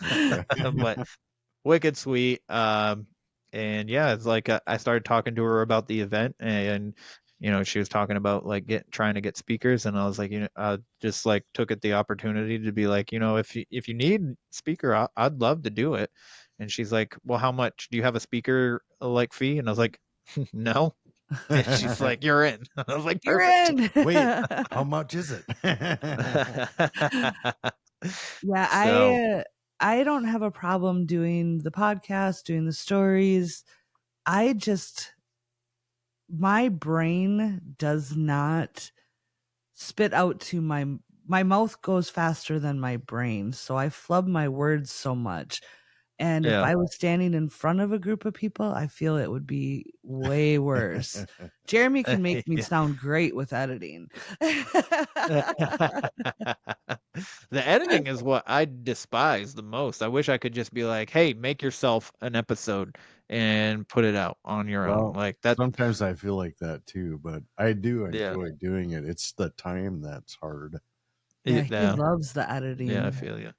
But wicked sweet. And yeah, it's like I started talking to her about the event, and she was talking about like trying to get speakers, and I was like, just like took it the opportunity to be like, if you need speaker, I'd love to do it. And she's like, well, how much do you have a speaker like fee? And I was like, no. And she's like, you're in. I was like, You're perfect. in. Wait, how much is it? Yeah, So I don't have a problem doing the podcast, doing the stories. My brain does not spit out to my mouth goes faster than my brain, so I flub my words so much. And if yeah. I was standing in front of a group of people, I feel it would be way worse. Jeremy can make me Yeah. sound great with editing. The editing is what I despise the most. I wish I could just be like, "Hey, make yourself an episode and put it out on your own." Well, Like that. sometimes I feel like that too, but I do Yeah. enjoy doing it. It's the time that's hard. Yeah, he Yeah. loves the editing. Yeah, I feel you.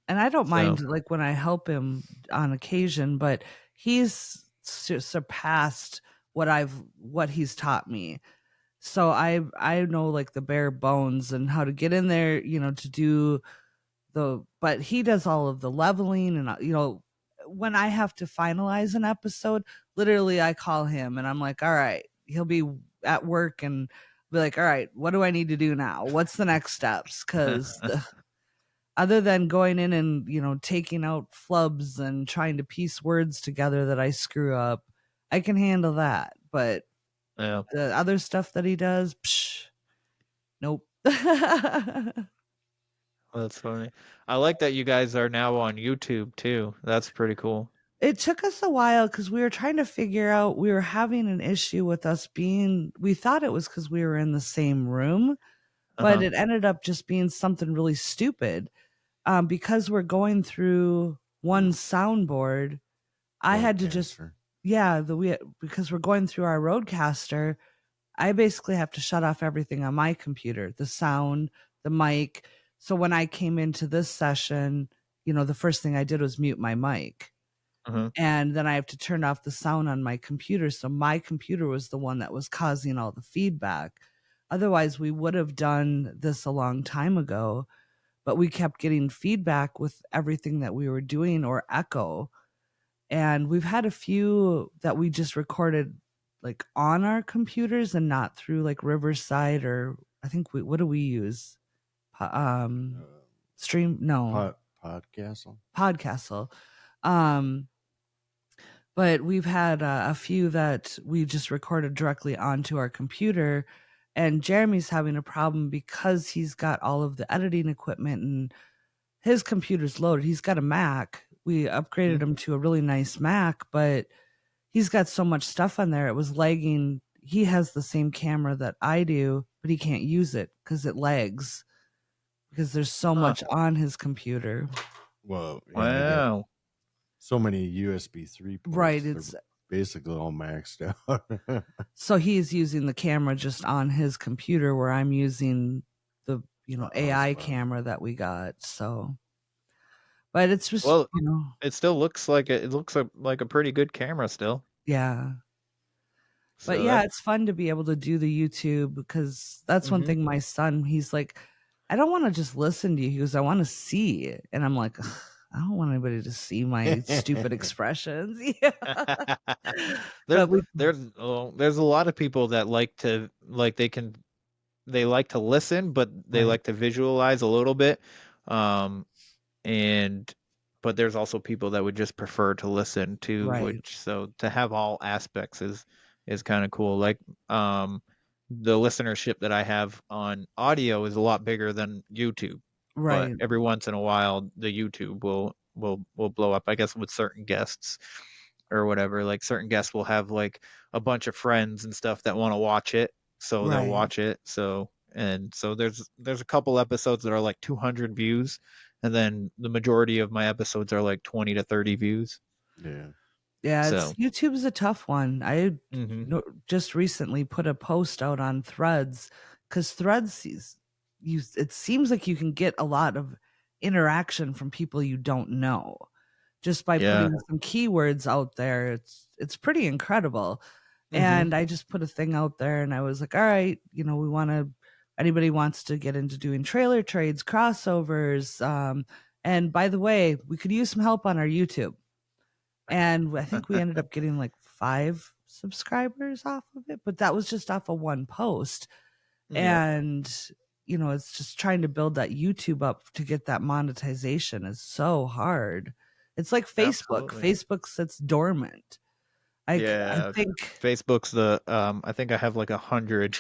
And I don't So mind like when I help him on occasion, but he's surpassed what he's taught me. So I know like the bare bones and how to get in there, to do but he does all of the leveling and when I have to finalize an episode, literally I call him and I'm like, all right, he'll be at work and be like, all right, what do I need to do now? What's the next steps? Because other than going in and taking out flubs and trying to piece words together that I screw up, I can handle that. But yeah. the other stuff that he does, nope. That's funny. I like that you guys are now on YouTube too. That's pretty cool. It took us a while because we were trying to figure out, we were having an issue with us we thought it was because we were in the same room, but it ended up just being something really stupid. Because we're going through one soundboard, I had to just, because we're going through our roadcaster, I basically have to shut off everything on my computer, the sound, the mic. So when I came into this session, the first thing I did was mute my mic. And then I have to turn off the sound on my computer. So my computer was the one that was causing all the feedback. Otherwise, we would have done this a long time ago, but we kept getting feedback with everything that we were doing or echo. And we've had a few that we just recorded like on our computers and not through like Riverside or I think what do we use? Stream? No. Podcastle. But we've had a few that we just recorded directly onto our computer, and Jeremy's having a problem because he's got all of the editing equipment and his computer's loaded. He's got a Mac. We upgraded him to a really nice Mac, but he's got so much stuff on there. It was lagging. He has the same camera that I do, but he can't use it because it lags because there's so much on his computer. Whoa. Yeah, wow. So many USB 3 ports. Right. They're It's basically all maxed out. so he's using the camera just on his computer where I'm using the, AI camera that we got. So, but it's just, Well, it still looks like it looks like a pretty good camera still. yeah. So But yeah, it's fun to be able to do the YouTube because that's one thing my son, he's like, I don't want to just listen to you. He goes, I want to see it. And I'm like, I don't want anybody to see my stupid expressions. Yeah. There's a lot of people that like to they like to listen, but they like to visualize a little bit. But there's also people that would just prefer to listen to, which so to have all aspects is kind of cool. Like the listenership that I have on audio is a lot bigger than YouTube. Right. But every once in a while the YouTube will blow up, I guess, with certain guests or whatever. Like certain guests will have like a bunch of friends and stuff that want to watch it, so they'll Right. watch it. So there's a couple episodes that are like 200 views, and then the majority of my episodes are like 20 to 30 views. Yeah. Yeah, So YouTube's a tough one. I mhm. just recently put a post out on Threads because Threads it seems like you can get a lot of interaction from people you don't know just by Yeah. putting some keywords out there. It's pretty incredible. Mhm. And I just put a thing out there and I was like, all right, anybody wants to get into doing trailer trades, crossovers. And by the way, we could use some help on our YouTube. And I think we ended up getting like 5 subscribers off of it, but that was just off of one post. Yeah. And, it's just trying to build that YouTube up to get that monetization is so hard. It's like Facebook. Absolutely. Facebook sits dormant. I Yeah. think Facebook's I think I have like 100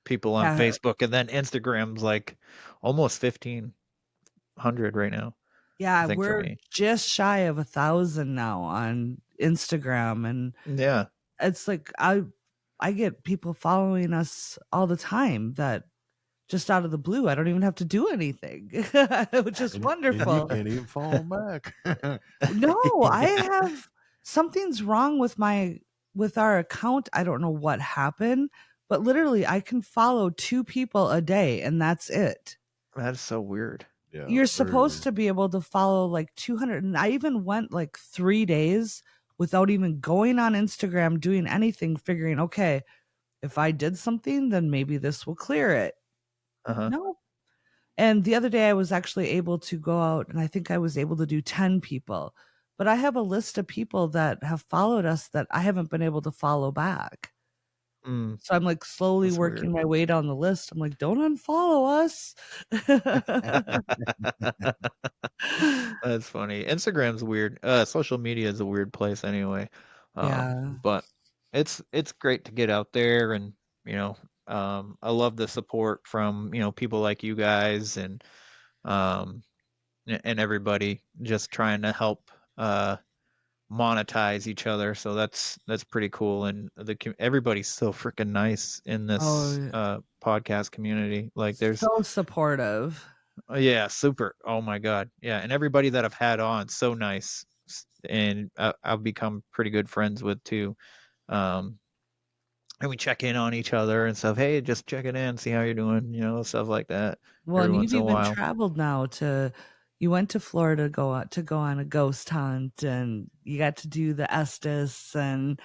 people on Yeah. Facebook, and then Instagram's like almost 1,500 right now. Yeah, I think for we're me. just shy of 1,000 now on Instagram, and Yeah. it's like I get people following us all the time that just out of the blue, I don't even have to do anything, which is And wonderful. you can't even follow back. No, I have something's wrong with our account. I don't know what happened, but literally I can follow 2 people a day and that's it. That is so weird. Yeah, You're supposed to be able to follow like 200, and I even went like 3 days without even going on Instagram, doing anything, figuring, okay, if I did something, then maybe this will clear it. Uh-huh. No. And the other day I was actually able to go out and I think I was able to do 10 people. But I have a list of people that have followed us that I haven't been able to follow back. So I'm like slowly That's working weird. my way down the list. I'm like, don't unfollow us. That's funny. Instagram's weird. Social media is a weird place anyway. Yeah. But it's great to get out there, and I love the support from people like you guys, and everybody just trying to help monetize each other. So that's pretty cool, and everybody's so freaking nice in this podcast community. Like there's So supportive. yeah, super. Oh my god. Yeah, and everybody that I've had on, so nice. And I've become pretty good friends with too. And we check in on each other and stuff. Hey, just checking in, see how you're doing, stuff like that. Well, Every and you've once in a even while. traveled now you went to Florida to go on a ghost hunt, and you got to do the Estes and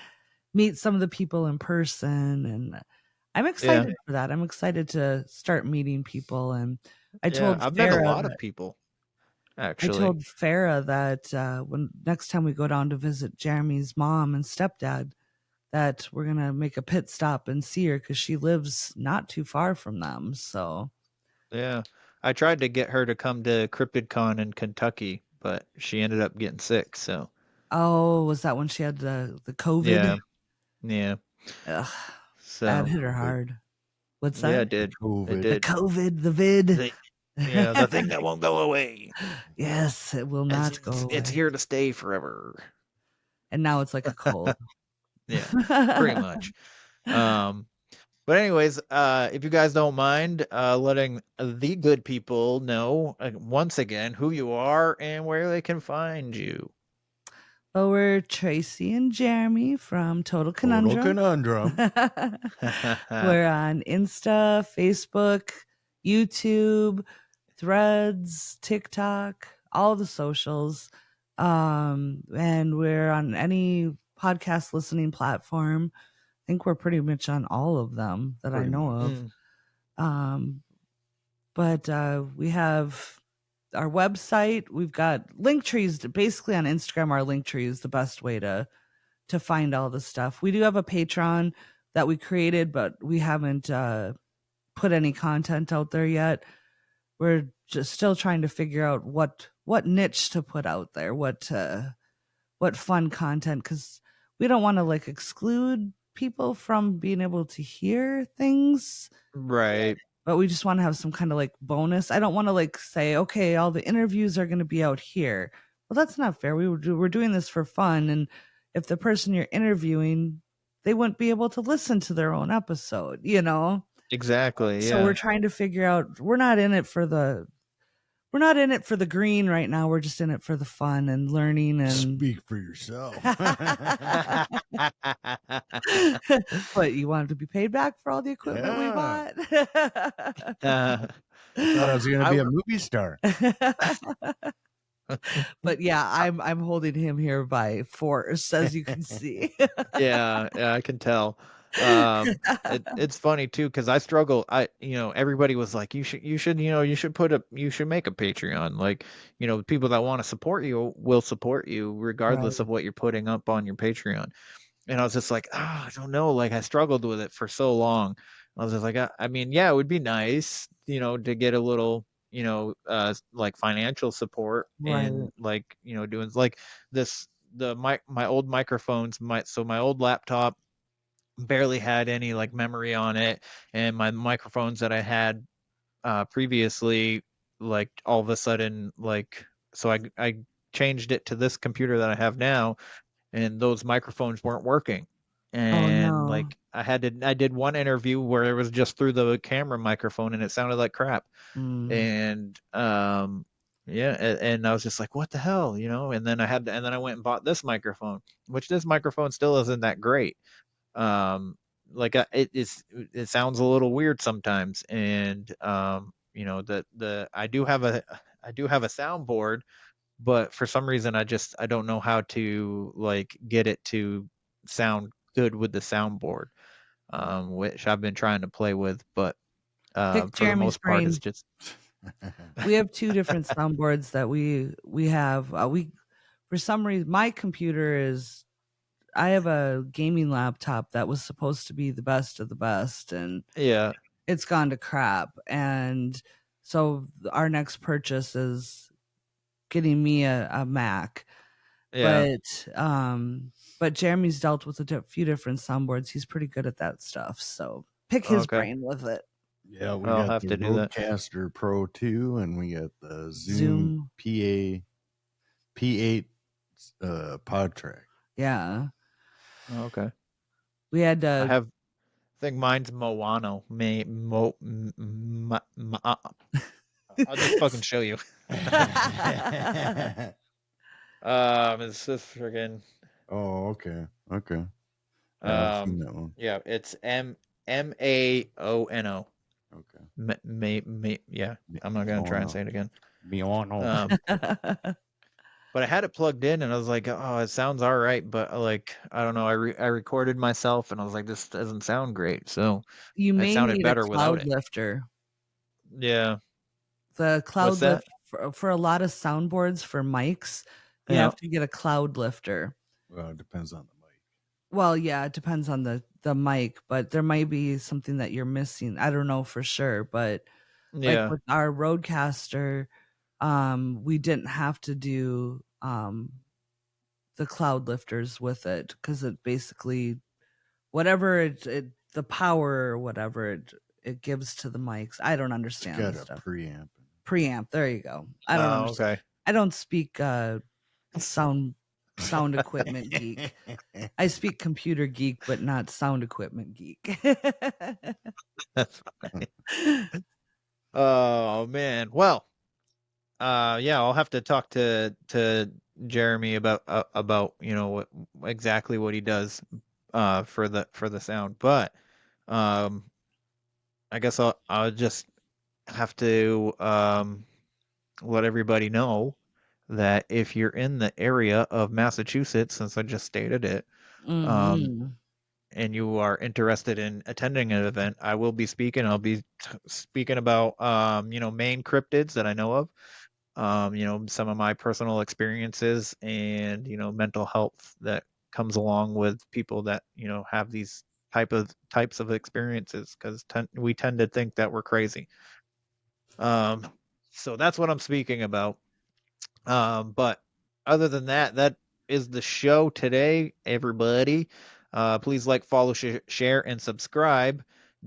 meet some of the people in person, and I'm excited for that. I'm excited to start meeting people, and I told I've met a Farrah lot of people, I actually. told Farrah that when next time we go down to visit Jeremy's mom and stepdad, that we're gonna make a pit stop and see her because she lives not too far from them. So Yeah. I tried to get her to come to CryptidCon in Kentucky, but she ended up getting sick, so. Oh, was that when she had the COVID? Yeah. Yeah. Ugh, So that hit her hard. What's that? Yeah, it did. It The did. COVID, the vid. The thing that won't go away. Yes, it will not go away. It's here to stay forever. And now it's like a cold. Yeah, pretty much. But anyways, if you guys don't mind letting the good people know once again who you are and where they can find you. Well, we're Traci and Jeremy from Total Conundrum. Conundrum. We're on Insta, Facebook, YouTube, Threads, TikTok, all the socials. And we're on any podcast listening platform. I think we're pretty much on all of them that I Pretty know much. of. But we have our website. We've got link trees. Basically on Instagram, our link tree is the best way to find all the stuff. We do have a Patreon that we created, but we haven't put any content out there yet. We're just still trying to figure out what niche to put out there, what fun content, because we don't want to like exclude people from being able to hear things. Right. But we just want to have some kind of like bonus. I don't want to like say, okay, all the interviews are going to be out here. Well, that's not fair. We're doing this for fun. And if the person you're interviewing they wouldn't be able to listen to their own episode, Exactly. So we're trying to figure out, we're not in it for the green right now. We're just in it for the fun and learning and Speak for yourself. But you wanted to be paid back for all the equipment we bought? I thought I was going to be a movie star. But yeah, I'm holding him here by force, as you can see. yeah, I can tell. It's funny too because I struggle. Everybody was like, you should make a Patreon. Like, people that want to support you will support you regardless of what you're putting up on your Patreon. And I was just like, I don't know. Like, I struggled with it for so long. I was just like, I mean, yeah, it would be nice, to get a little, like financial support and like, doing like my old microphones, my old laptop barely had any like memory on it, and my microphones that I had previously, like all of a sudden, like, so I changed it to this computer that I have now, and those microphones weren't working. And like I did one interview where it was just through the camera microphone and it sounded like crap. And and I was just like, what the hell, and then and then I went and bought this microphone, which this microphone still isn't that great. Like it sounds a little weird sometimes. And I do have a soundboard, but for some reason I don't know how to like get it to sound good with the soundboard, which I've been trying to play with, but for the most part it's just we have two different soundboards that we have. For some reason, my computer I have a gaming laptop that was supposed to be the best of the best, and it's gone to crap. And so our next purchase is getting me a Mac. But Jeremy's dealt with a few different soundboards. He's pretty good at that stuff. So pick his brain with it. Yeah, we got the Rodecaster Pro 2, and we got the Zoom P8 pod track. Yeah. Okay. We had I think mine's Moano. I'll just fucking show you. It's this friggin'. Oh, okay. I've seen that one. Yeah, it's Maono. Okay. Yeah, I'm not gonna try and say it again. Maono. But I had it plugged in, and I was like, oh, it sounds all right, but like, I don't know. I recorded myself, and I was like, this doesn't sound great. So it sounded better without it. Lifter. Yeah. The cloud lift for a lot of soundboards for mics, you have to get a cloud lifter. Well, it depends on the mic. Well, yeah, it depends on the mic, but there might be something that you're missing. I don't know for sure, but like with our Rodecaster, we didn't have to do the cloud lifters with it because it basically whatever the power or whatever it gives to the mics. I don't understand it's got stuff. A preamp. Preamp, there you go. I don't understand. Okay. I don't speak sound equipment geek. I speak computer geek, but not sound equipment geek. That's funny. Oh man. Well, I'll have to talk to Jeremy about exactly what he does for the sound. But I guess I'll just have to let everybody know that if you're in the area of Massachusetts, since I just stated it, and you are interested in attending an event, I will be speaking. I'll be speaking about main cryptids that I know of, some of my personal experiences and mental health that comes along with people that have these types of experiences, because we tend to think that we're crazy. So that's what I'm speaking about. But other than that, that is the show today, everybody. Please like, follow, share, and subscribe.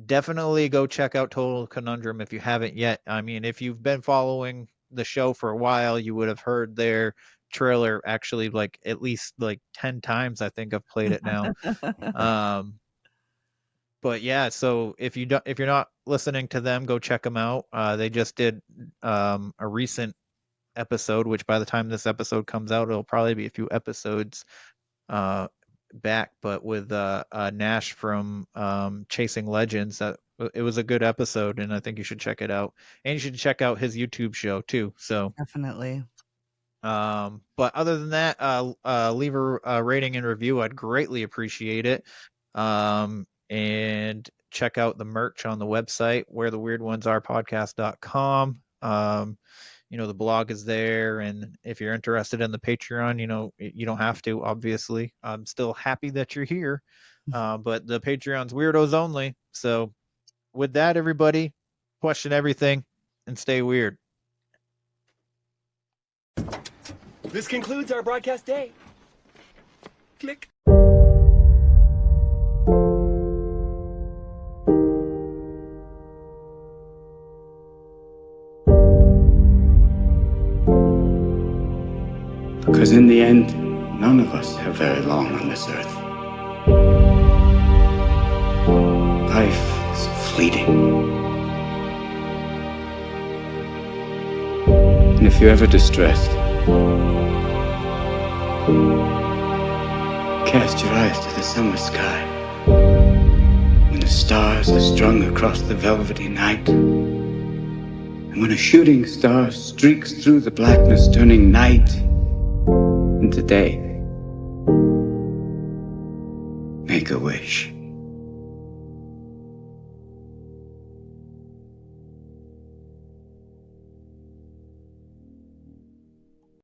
Definitely go check out Total Conundrum if you haven't yet. I mean, if you've been following the show for a while, you would have heard their trailer actually like at least like 10 times. I think I've played it now. But yeah, so if you're not listening to them, go check them out. They just did a recent episode, which by the time this episode comes out, it'll probably be a few episodes back, but with Nash from Chasing Legends. It was a good episode, and I think you should check it out. And you should check out his YouTube show too. So Definitely. but other than that, leave a rating and review. I'd greatly appreciate it. And check out the merch on the website, wheretheweirdonесarepodcast.com. The blog is there, and if you're interested in the Patreon, you don't have to, obviously. I'm still happy that you're here. But the Patreon's weirdos only. So with that, everybody, question everything and stay weird. This concludes our broadcast day. Click. Because in the end, none of us have very long on this earth. Life is fleeting. And if you're ever distressed, cast your eyes to the summer sky. When the stars are strung across the velvety night, and when a shooting star streaks through the blackness, turning night into day, make a wish.